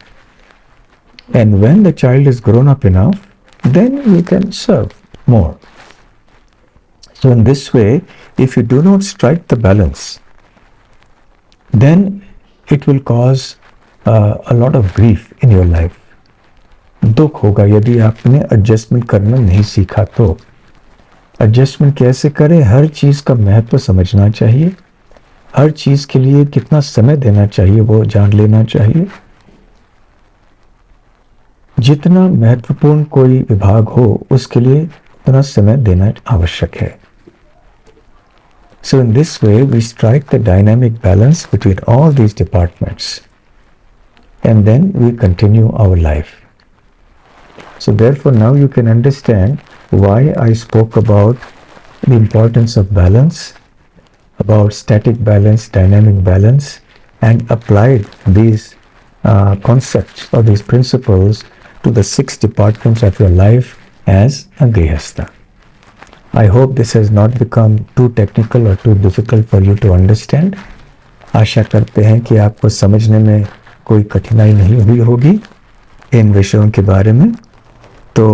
And when the child is grown up enough, then we can serve more. So in this way, if you do not strike the balance, then it will cause a lot of grief in your life. दुख होगा यदि आपने adjustment करना नहीं सीखा तो. Adjustment कैसे करें? हर चीज का महत्व समझना चाहिए, हर चीज के लिए कितना समय देना चाहिए वो जान लेना चाहिए. जितना महत्वपूर्ण कोई विभाग हो उसके लिए उतना समय देना आवश्यक है. So in this way we strike the dynamic balance between all these departments and then we continue our life. So therefore now you can understand why I spoke about the importance of balance, about static balance, dynamic balance, and applied these concepts or these principles to the 6 departments of your life as a grihastha. I hope this has not become too technical or too difficult for you to understand. आशा करते हैं कि आपको समझने में कोई कठिनाई नहीं हुई होगी इन विषयों के बारे में. तो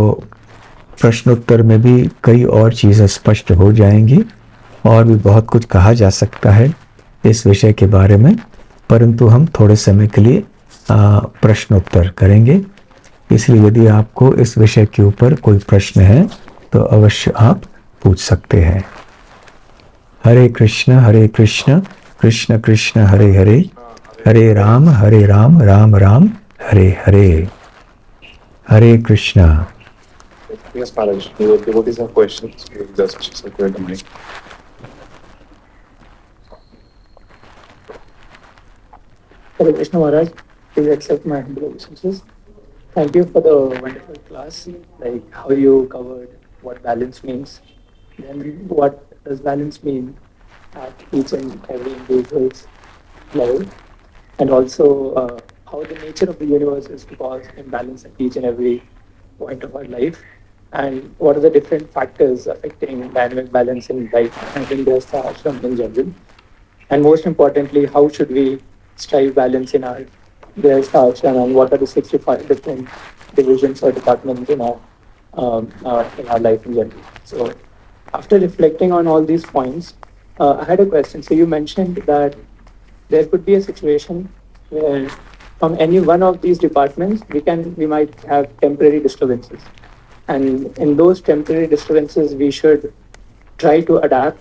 प्रश्नोत्तर में भी कई और चीज़ें स्पष्ट हो जाएंगी और भी बहुत कुछ कहा जा सकता है इस विषय के बारे में, परंतु हम थोड़े समय के लिए प्रश्नोत्तर करेंगे. इसलिए यदि आपको इस विषय के ऊपर कोई प्रश्न है तो अवश्य आप पूछ सकते हैं. Hare Krishna, Krishna Krishna, Hare Hare, Hare Ram, Ram Ram, Hare Hare. Hare Krishna. Yes, Maharaj. Your devotees have questions. We will just circulate the mic. Hare Krishna Maharaj, please accept my humble obeisances. Thank you for the wonderful class, like how you covered what balance means, then what does balance mean at each and every individual's level, and also how the nature of the universe is to cause imbalance at each and every point of our life, and what are the different factors affecting dynamic balance in life and in the ashram in general. And most importantly, how should we strive balance in our ashram, and what are the 65 different divisions or departments in our life in general. So after reflecting on all these points, I had a question. So you mentioned that there could be a situation where from any one of these departments we might have temporary disturbances, and in those temporary disturbances we should try to adapt,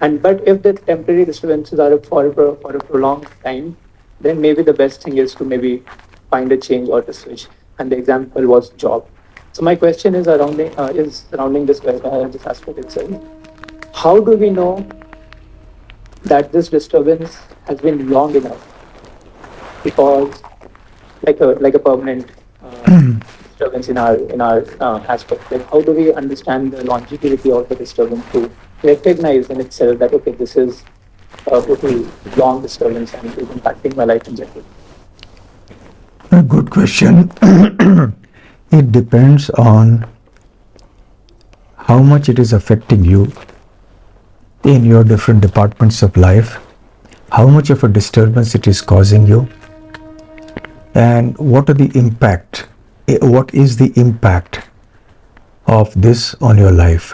and but if the temporary disturbances are for a prolonged time, then maybe the best thing is to maybe find a change or to switch. And the example was job. So my question is surrounding this aspect itself. How do we know that this disturbance has been long enough? Because like a permanent disturbance in our aspect. Like how do we understand the longevity of the disturbance to recognize in itself that okay, this is a pretty long disturbance and it is impacting my life in general. A good question. It depends on how much it is affecting you in your different departments of life, how much of a disturbance it is causing you, and what is the impact of this on your life.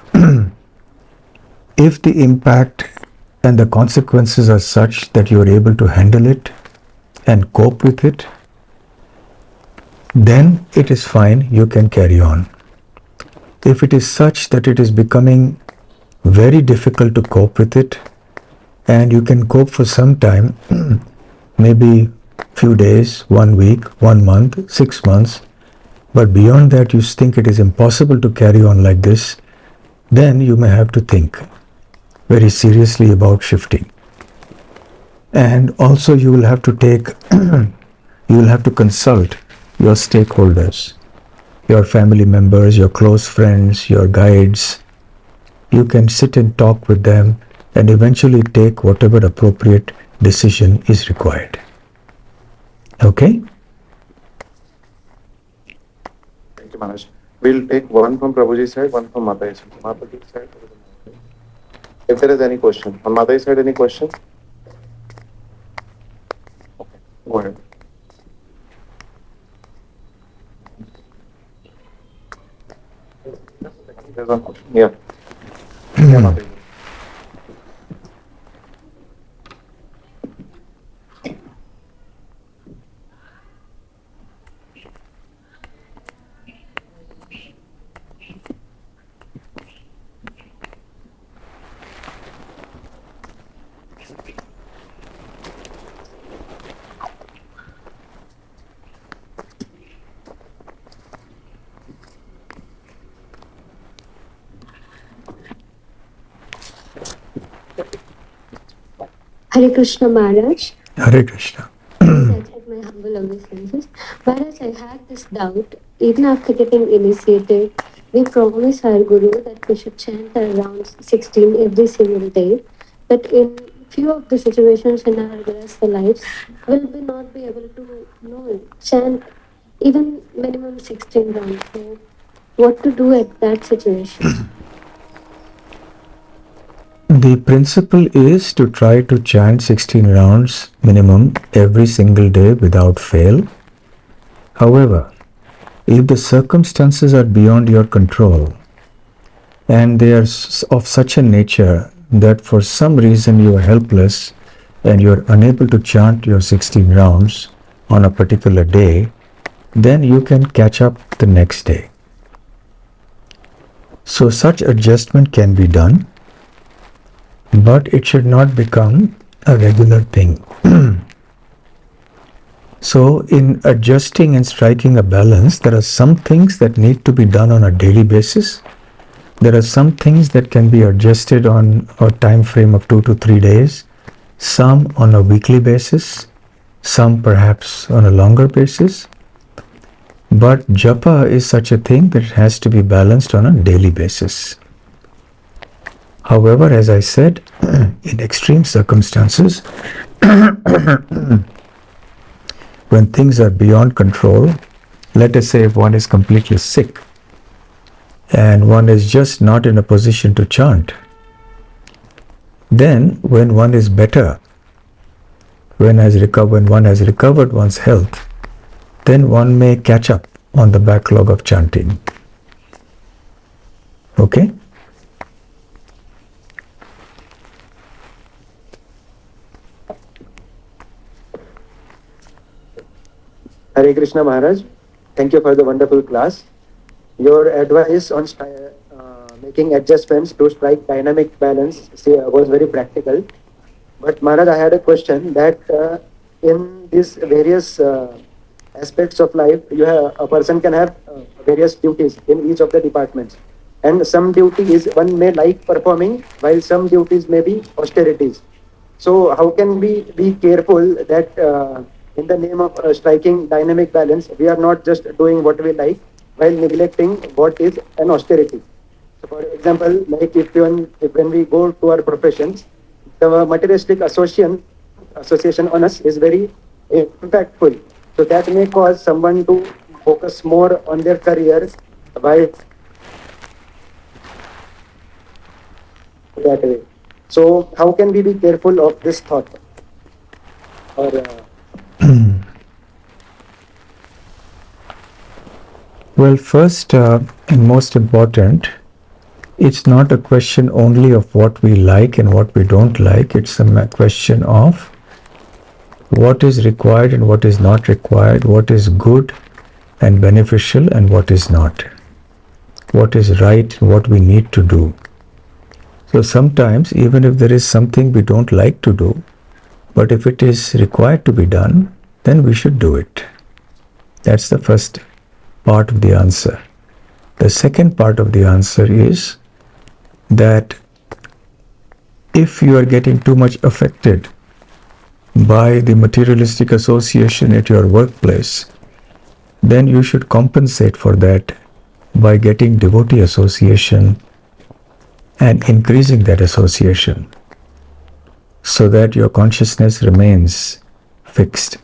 If the impact and the consequences are such that you are able to handle it and cope with it, then it is fine, you can carry on. If it is such that it is becoming very difficult to cope with it, and you can cope for some time, maybe few days, 1 week, 1 month, 6 months, but beyond that you think it is impossible to carry on like this, then you may have to think very seriously about shifting. And also you will have to consult your stakeholders, your family members, your close friends, your guides. You can sit and talk with them and eventually take whatever appropriate decision is required. Okay? Thank you, Maharaj. We'll take one from Prabhuji's side, one from Mataji's side. Mataji's side. If there is any question. On Mataji's side, any question? Okay, go ahead. There's one question. Yeah. Yeah, Mataji. Hare Krishna Maharaj. Hare Krishna. Please accept my humble obeisances. Maharaj, I had this doubt. Even after getting initiated, we promised our Guru that we should chant around 16 every single day. But in few of the situations in our grahastha lives, will we not be able to chant even minimum 16 rounds? So what to do at that situation? The principle is to try to chant 16 rounds minimum every single day without fail. However, if the circumstances are beyond your control and they are of such a nature that for some reason you are helpless and you are unable to chant your 16 rounds on a particular day, then you can catch up the next day. So such adjustment can be done. but it should not become a regular thing. So, in adjusting and striking a balance, there are some things that need to be done on a daily basis. There are some things that can be adjusted on a time frame of 2 to 3 days, some on a weekly basis, some perhaps on a longer basis. But japa is such a thing that it has to be balanced on a daily basis. However, as I said, in extreme circumstances, when things are beyond control, let us say if one is completely sick and one is just not in a position to chant, then when one is better, when one has recovered one's health, then one may catch up on the backlog of chanting. Okay? Hare Krishna Maharaj, thank you for the wonderful class. Your advice on making adjustments to strike dynamic balance was very practical. But Maharaj, I had a question that in these various aspects of life, a person can have various duties in each of the departments. And some duties one may like performing, while some duties may be austerities. So how can we be careful that in the name of striking dynamic balance, we are not just doing what we like while neglecting what is an austerity? So for example, like if when we go to our professions, the materialistic association on us is very impactful. So that may cause someone to focus more on their career by that way. So how can we be careful of this thought? Or Well, first and most important, it's not a question only of what we like and what we don't like. It's a question of what is required and what is not required, what is good and beneficial and what is not, what is right and what we need to do. So sometimes, even if there is something we don't like to do, but if it is required to be done, then we should do it. That's the first part of the answer. The second part of the answer is that if you are getting too much affected by the materialistic association at your workplace, then you should compensate for that by getting devotee association and increasing that association so that your consciousness remains fixed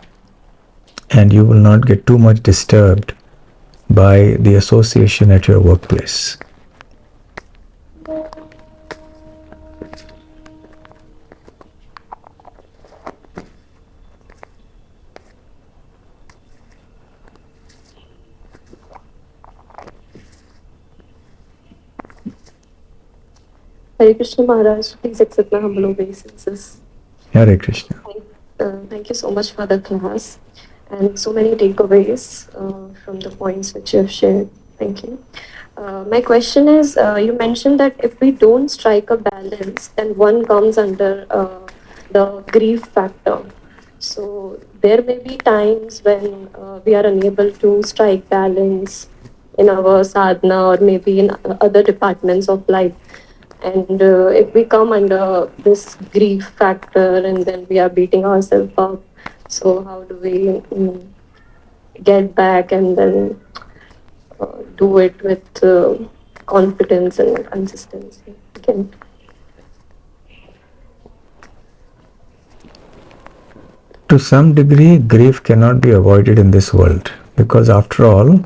and you will not get too much disturbed by the association at your workplace. Hare Krishna Maharaj, please accept my humble obeisances. Hare Krishna. Thank you so much for the class and so many takeaways from the points which you have shared. Thank you. My question is, you mentioned that if we don't strike a balance, then one comes under the grief factor. So there may be times when we are unable to strike balance in our sadhana or maybe in other departments of life. And if we come under this grief factor and then we are beating ourselves up, so how do we get back and then do it with confidence and consistency again? To some degree, grief cannot be avoided in this world because after all,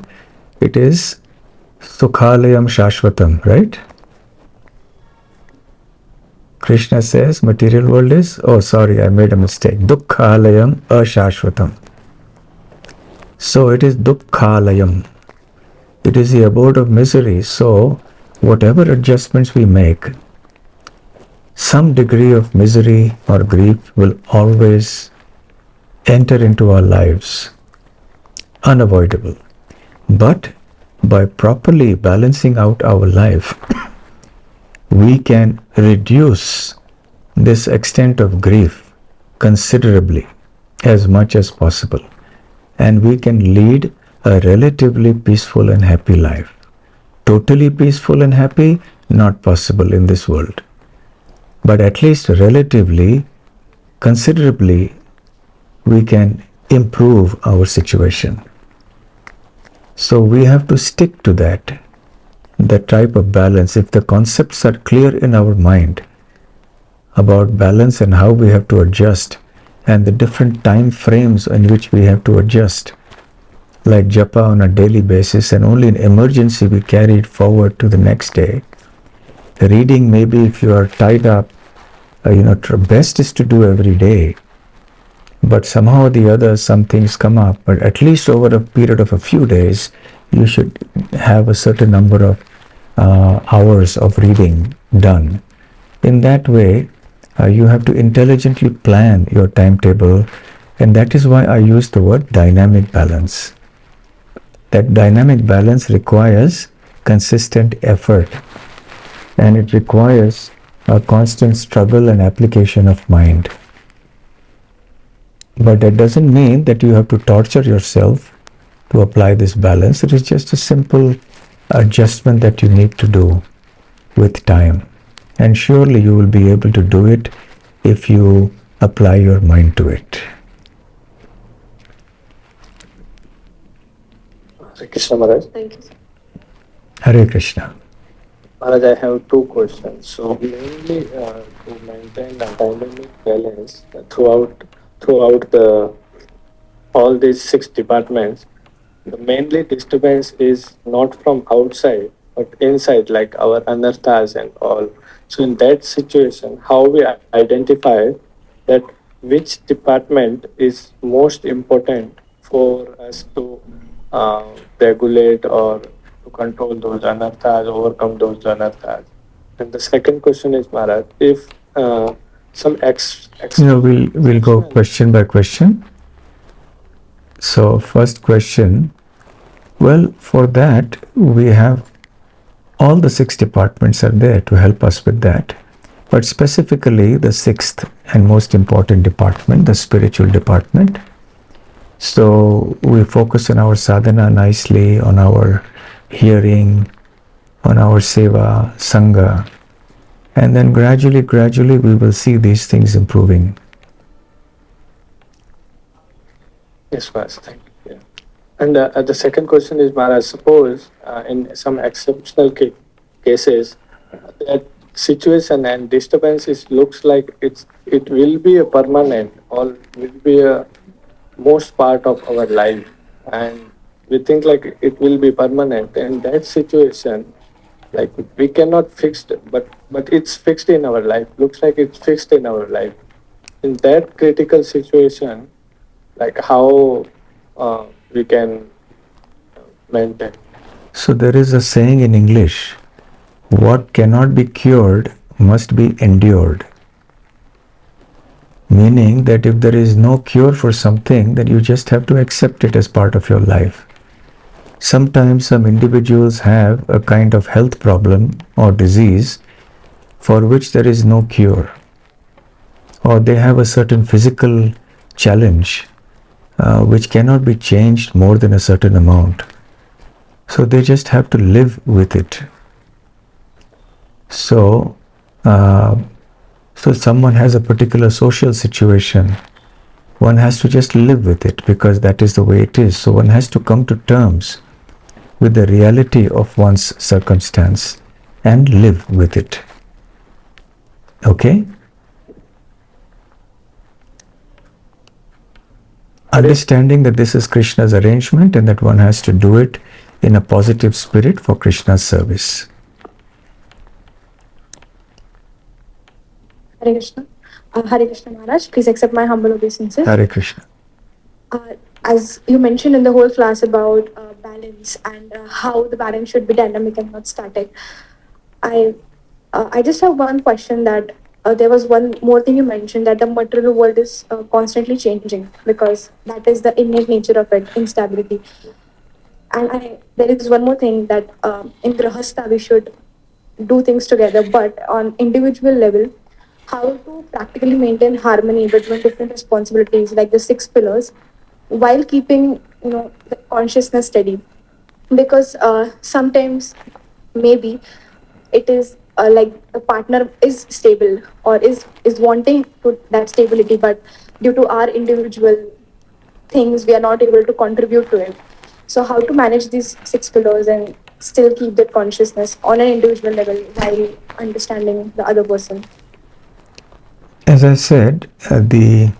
it is Sukhalayam Shashvatam, right? Krishna says material world is, I made a mistake, Dukkhalayam Ashashvatam. So it is Dukkhalayam. It is the abode of misery. So whatever adjustments we make, some degree of misery or grief will always enter into our lives. Unavoidable. But by properly balancing out our life, we can reduce this extent of grief considerably, as much as possible, and we can lead a relatively peaceful and happy life. Totally peaceful and happy, not possible in this world. But at least relatively, considerably, we can improve our situation. So we have to stick to that type of balance. If the concepts are clear in our mind about balance and how we have to adjust and the different time frames in which we have to adjust, like japa on a daily basis, and only in emergency we carry it forward to the next day. The reading, maybe if you are tied up, best is to do every day. But somehow or the other, some things come up. But at least over a period of a few days, you should have a certain number of hours of reading done. In that way, you have to intelligently plan your timetable, and that is why I use the word dynamic balance. That dynamic balance requires consistent effort, and it requires a constant struggle and application of mind. But that doesn't mean that you have to torture yourself to apply this balance. It is just a simple adjustment that you need to do with time. And surely you will be able to do it if you apply your mind to it. Hare Krishna Maharaj. Thank you, sir. Hare Krishna. Maharaj, I have two questions. So mainly to maintain a dynamic balance throughout the all these 6 departments, the mainly disturbance is not from outside but inside, like our anarthas and all. So in that situation, how we identify that which department is most important for us to regulate or to control those anarthas, overcome those anarthas. And the second question is, Maharaj, if some We'll go question by question. So first question, well, for that we have all the 6 departments are there to help us with that. But specifically the 6th and most important department, the spiritual department. So we focus on our sadhana nicely, on our hearing, on our seva, sangha, and then gradually we will see these things improving. Yes, Maharaj, thank you. Yeah. And the second question is, Maharaj, suppose in some exceptional cases that situation and disturbances looks like it will be a permanent or will be a most part of our life, and we think like it will be permanent. In that situation, like we cannot fix it, but it's fixed in our life. Looks like it's fixed in our life. In that critical situation, like how we can maintain. So there is a saying in English, what cannot be cured must be endured. Meaning that if there is no cure for something, then you just have to accept it as part of your life. Sometimes some individuals have a kind of health problem or disease for which there is no cure, or they have a certain physical challenge which cannot be changed more than a certain amount. So they just have to live with it. So someone has a particular social situation, one has to just live with it because that is the way it is. So one has to come to terms with the reality of one's circumstance and live with it. Okay? Understanding that this is Krishna's arrangement and that one has to do it in a positive spirit for Krishna's service. Hare Krishna. Hare Krishna Maharaj, please accept my humble obeisances. Hare Krishna. As you mentioned in the whole class about balance and how the balance should be dynamic and not static, I just have one question that there was one more thing you mentioned, that the material world is constantly changing because that is the innate nature of it, instability. And there is one more thing that in Grahastha we should do things together, but on individual level, how to practically maintain harmony between different responsibilities like the 6 pillars while keeping the consciousness steady, because sometimes maybe it is like the partner is stable or is wanting to that stability, but due to our individual things we are not able to contribute to it. So how to manage these 6 pillars and still keep that consciousness on an individual level while understanding the other person? As I said, the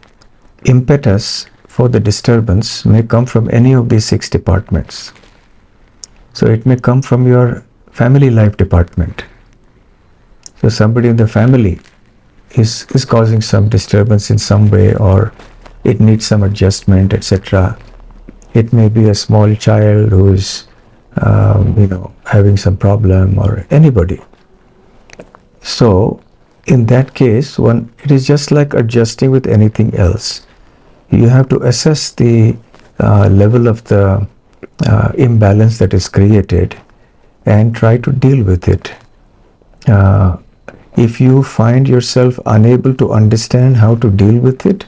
impetus for the disturbance may come from any of these 6 departments. So it may come from your family life department. So somebody in the family is causing some disturbance in some way, or it needs some adjustment, etc. It may be a small child who is, having some problem, or anybody. So in that case, it is just like adjusting with anything else. You have to assess the level of the imbalance that is created and try to deal with it. If you find yourself unable to understand how to deal with it,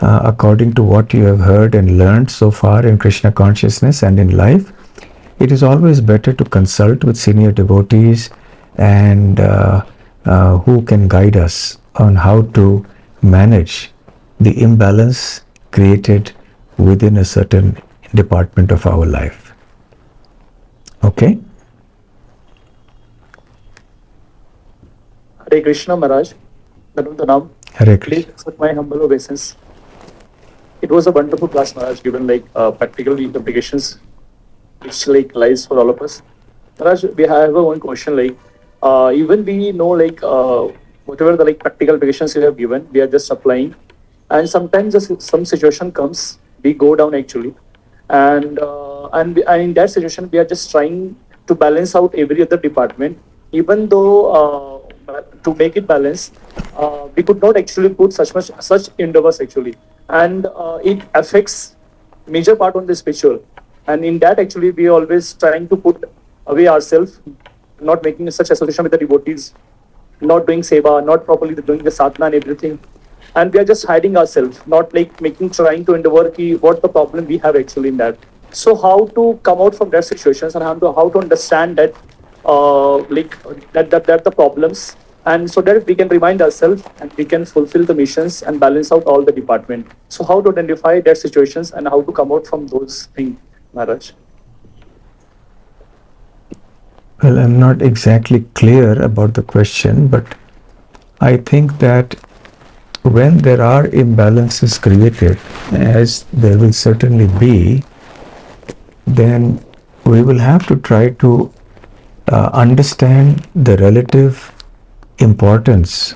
according to what you have heard and learned so far in Krishna consciousness and in life, it is always better to consult with senior devotees and who can guide us on how to manage the imbalance created within a certain department of our life. Okay? Hare Krishna Maharaj, Danam, Hare please Krishna. accept my humble obeisance. It was a wonderful class, Maharaj, given practical implications which lies for all of us. Maharaj, we have one question even we know whatever the practical applications you have given, we are just applying, and sometimes some situation comes, we go down actually, and in that situation we are just trying to balance out every other department, even though to make it balance, we could not actually put such endeavors actually, and it affects major part on the spiritual, and in that actually we are always trying to put away ourselves, not making such association with the devotees, not doing seva, not properly doing the sadhana and everything, and we are just hiding ourselves, not trying to endeavor what the problem we have actually in that. So how to come out from that situations, and how to understand that that the problems, and so that we can remind ourselves and we can fulfill the missions and balance out all the department. So how to identify that situations and how to come out from those things, Maharaj? Well, I'm not exactly clear about the question, but I think that when there are imbalances created, as there will certainly be, then we will have to try to understand the relative importance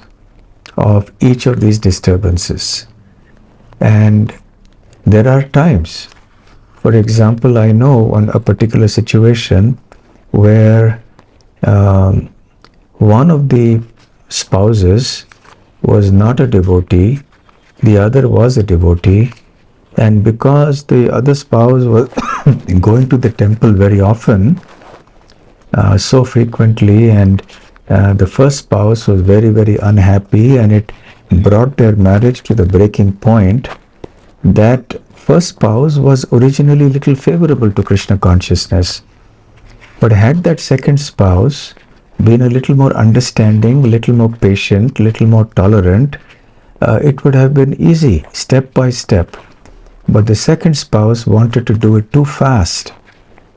of each of these disturbances. And there are times, for example, I know on a particular situation where one of the spouses was not a devotee, the other was a devotee, and because the other spouse was going to the temple very often, so frequently, and the first spouse was very, very unhappy, and it brought their marriage to the breaking point. That first spouse was originally little favorable to Krishna consciousness, but had that second spouse been a little more understanding, little more patient, little more tolerant, it would have been easy, step by step. But the second spouse wanted to do it too fast.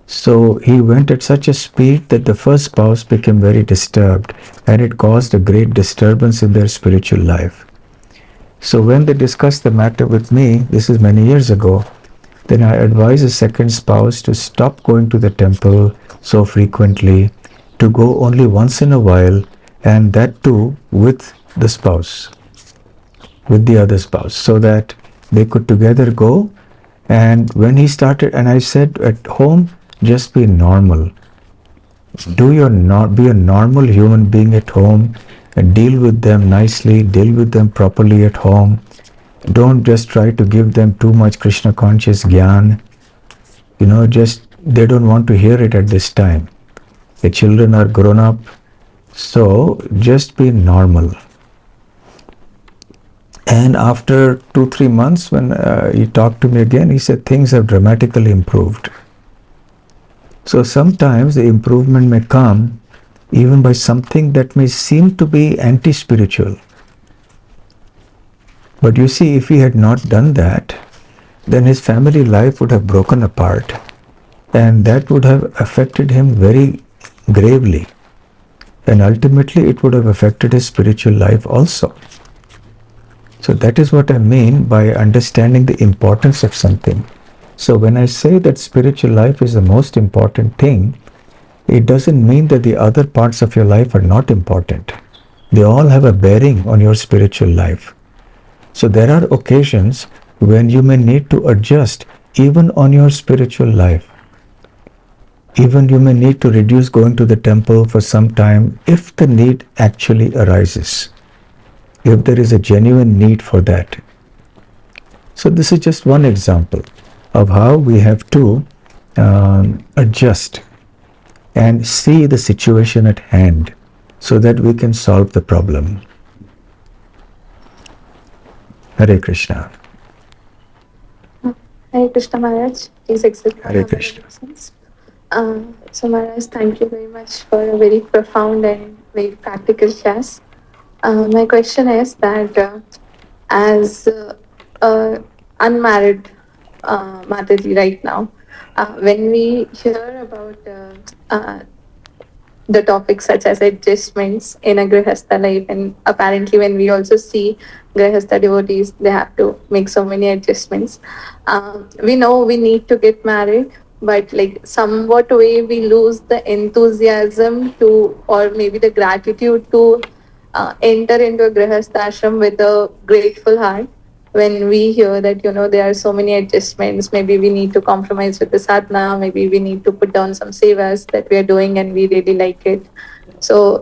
So he went at such a speed that the first spouse became very disturbed, and it caused a great disturbance in their spiritual life. So when they discussed the matter with me, this is many years ago, then I advised the second spouse to stop going to the temple so frequently, to go only once in a while, and that too with the spouse, with the other spouse, so that they could together go. And when he started, and I said, at home, just be normal. Be a normal human being at home, and deal with them nicely, deal with them properly at home. Don't just try to give them too much Krishna conscious gyan. They don't want to hear it at this time. The children are grown up, so just be normal. And after 2-3 months, when he talked to me again, he said things have dramatically improved. So sometimes the improvement may come even by something that may seem to be anti-spiritual. But you see, if he had not done that, then his family life would have broken apart, and that would have affected him very gravely. And ultimately, it would have affected his spiritual life also. So that is what I mean by understanding the importance of something. So when I say that spiritual life is the most important thing, it doesn't mean that the other parts of your life are not important. They all have a bearing on your spiritual life. So there are occasions when you may need to adjust even on your spiritual life. Even you may need to reduce going to the temple for some time if the need actually arises, if there is a genuine need for that. So this is just one example of how we have to adjust and see the situation at hand so that we can solve the problem. Hare Krishna. Hare Krishna Maharaj, please accept my Hare humble Krishna. obeisance. So Maharaj, thank you very much for a very profound and very practical class. My question is that as unmarried Mataji right now, when we hear about the topics such as adjustments in a Grihastha life, and apparently when we also see Grihastha devotees, they have to make so many adjustments. We know we need to get married, but like somewhat way we lose the enthusiasm to, or maybe the gratitude to enter into a Grihastha ashram with a grateful heart. When we hear that, there are so many adjustments, maybe we need to compromise with the sadhana, maybe we need to put down some sevas that we are doing and we really like it. So,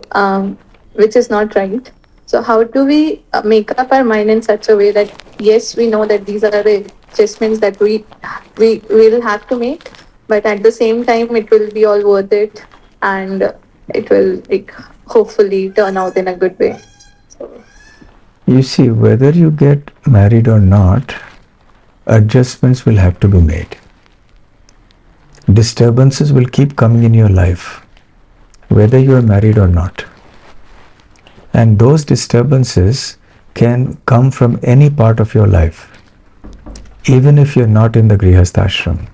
which is not right. So, how do we make up our mind in such a way that, yes, we know that these are the adjustments that we will have to make, but at the same time, it will be all worth it and it will hopefully turn out in a good way. So, You see, whether you get married or not, adjustments will have to be made. Disturbances will keep coming in your life, whether you are married or not. And those disturbances can come from any part of your life, even if you're not in the Grihastha ashram.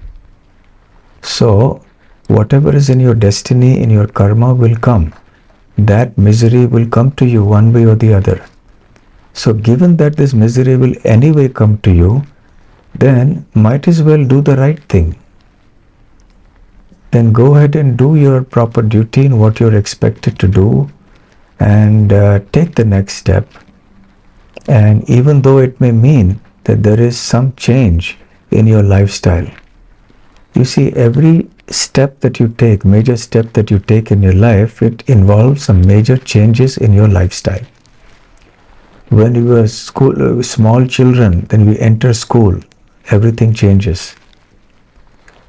So, whatever is in your destiny, in your karma will come. That misery will come to you one way or the other. So given that this misery will anyway come to you, then might as well do the right thing. Then go ahead and do your proper duty in what you're expected to do and take the next step. And even though it may mean that there is some change in your lifestyle, you see, every step that you take, major step that you take in your life, it involves some major changes in your lifestyle. When we were small children, then we enter school, everything changes.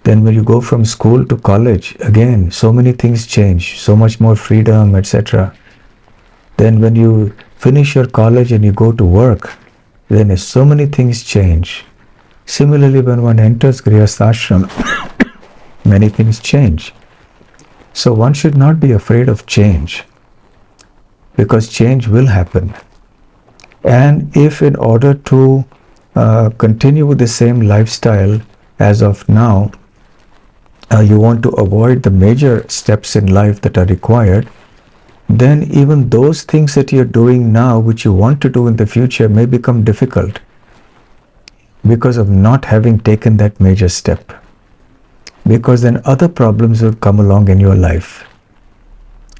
Then when you go from school to college, again, so many things change, so much more freedom, etc. Then when you finish your college and you go to work, then so many things change. Similarly, when one enters Grihastha ashram, many things change. So one should not be afraid of change, because change will happen. And if in order to continue with the same lifestyle as of now, you want to avoid the major steps in life that are required, then even those things that you're doing now, which you want to do in the future, may become difficult because of not having taken that major step. Because then other problems will come along in your life,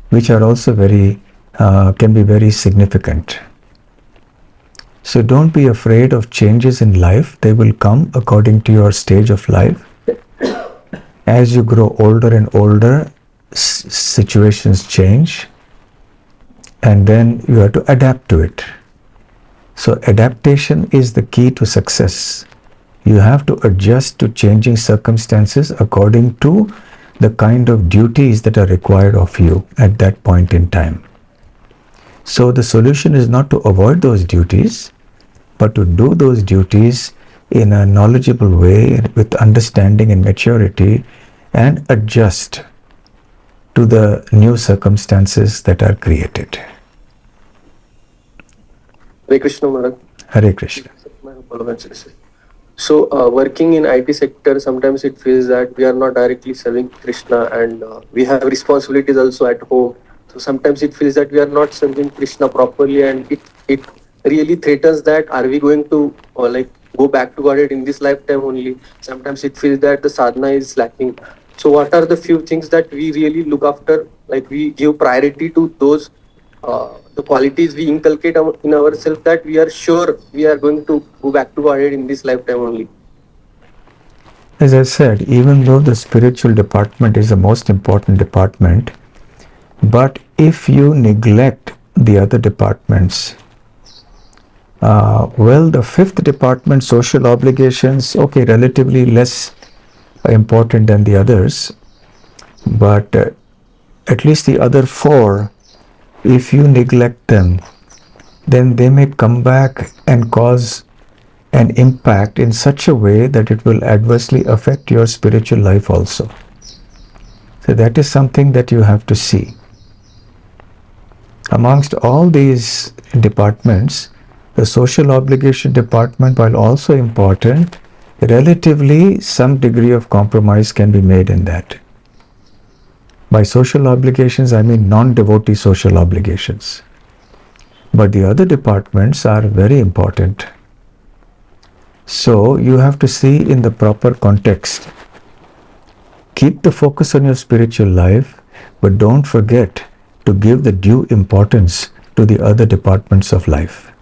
which are also can be very significant. So don't be afraid of changes in life. They will come according to your stage of life. As you grow older and older, situations change, and then you have to adapt to it. So adaptation is the key to success. You have to adjust to changing circumstances according to the kind of duties that are required of you at that point in time. So the solution is not to avoid those duties, but to do those duties in a knowledgeable way with understanding and maturity and adjust to the new circumstances that are created. Hare Krishna Maharaj. Hare Krishna. So, working in IT sector, sometimes it feels that we are not directly serving Krishna, and we have responsibilities also at home. So sometimes it feels that we are not serving Krishna properly, and it really threatens that are we going to like go back to Godhead in this lifetime only. Sometimes it feels that the sadhana is lacking. So what are the few things that we really look after? Like we give priority to those the qualities we inculcate in ourselves that we are sure we are going to go back to Godhead in this lifetime only. As I said, even though the spiritual department is the most important department, but if you neglect the other departments, the fifth department, social obligations, okay, relatively less important than the others, but at least the other four, if you neglect them, then they may come back and cause an impact in such a way that it will adversely affect your spiritual life also. So that is something that you have to see. Amongst all these departments, the social obligation department, while also important, relatively some degree of compromise can be made in that. By social obligations, I mean non-devotee social obligations. But the other departments are very important. So you have to see in the proper context. Keep the focus on your spiritual life, but don't forget to give the due importance to the other departments of life.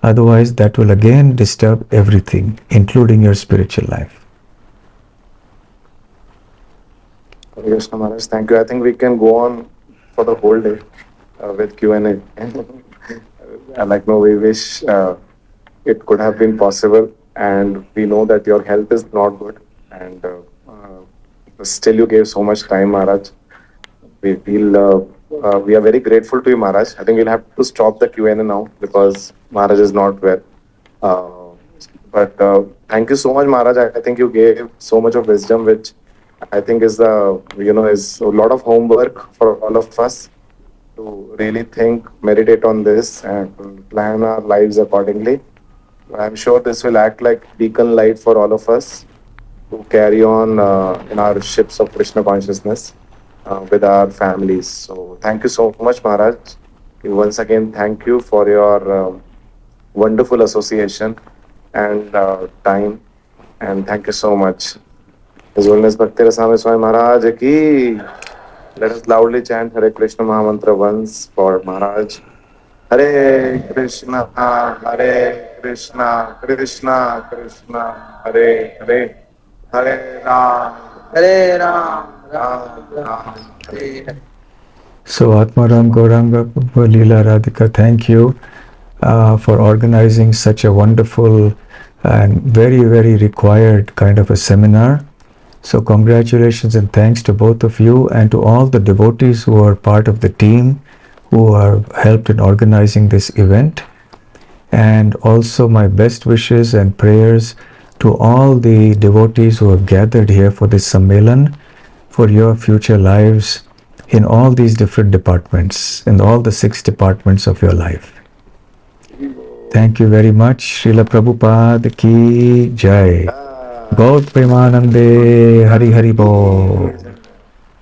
Otherwise, that will again disturb everything, including your spiritual life. Hare Krishna Maharaj, thank you. I think we can go on for the whole day with Q&A. Like no, we wish it could have been possible, and we know that your health is not good, and still you gave so much time, Maharaj. We feel we are very grateful to you, Maharaj. I think we'll have to stop the Q&A now because Maharaj is not well. But thank you so much, Maharaj. I think you gave so much of wisdom, which I think is is a lot of homework for all of us to really think, meditate on this, and plan our lives accordingly. I'm sure this will act like beacon light for all of us to carry on in our ships of Krishna consciousness with our families. So thank you so much, Maharaj. Once again, thank you for your wonderful association and time, and thank you so much. His Holiness Bhakti Rasame Swami Maharaj ki. Let us loudly chant Hare Krishna Mahamantra once for Maharaj. Hare Krishna, Krishna Krishna, Hare Hare, Hare Ram, Ram Ram, Hare Hare. So Atmaram Gauranga Leela Radhika, thank you for organizing such a wonderful and very, very required kind of a seminar. So congratulations and thanks to both of you and to all the devotees who are part of the team who are helped in organizing this event. And also my best wishes and prayers to all the devotees who have gathered here for this Sammelan, for your future lives in all these different departments, in all the 6 departments of your life. Thank you very much. Srila Prabhupada ki jai. Gaur Premanande Hari Hari Bol.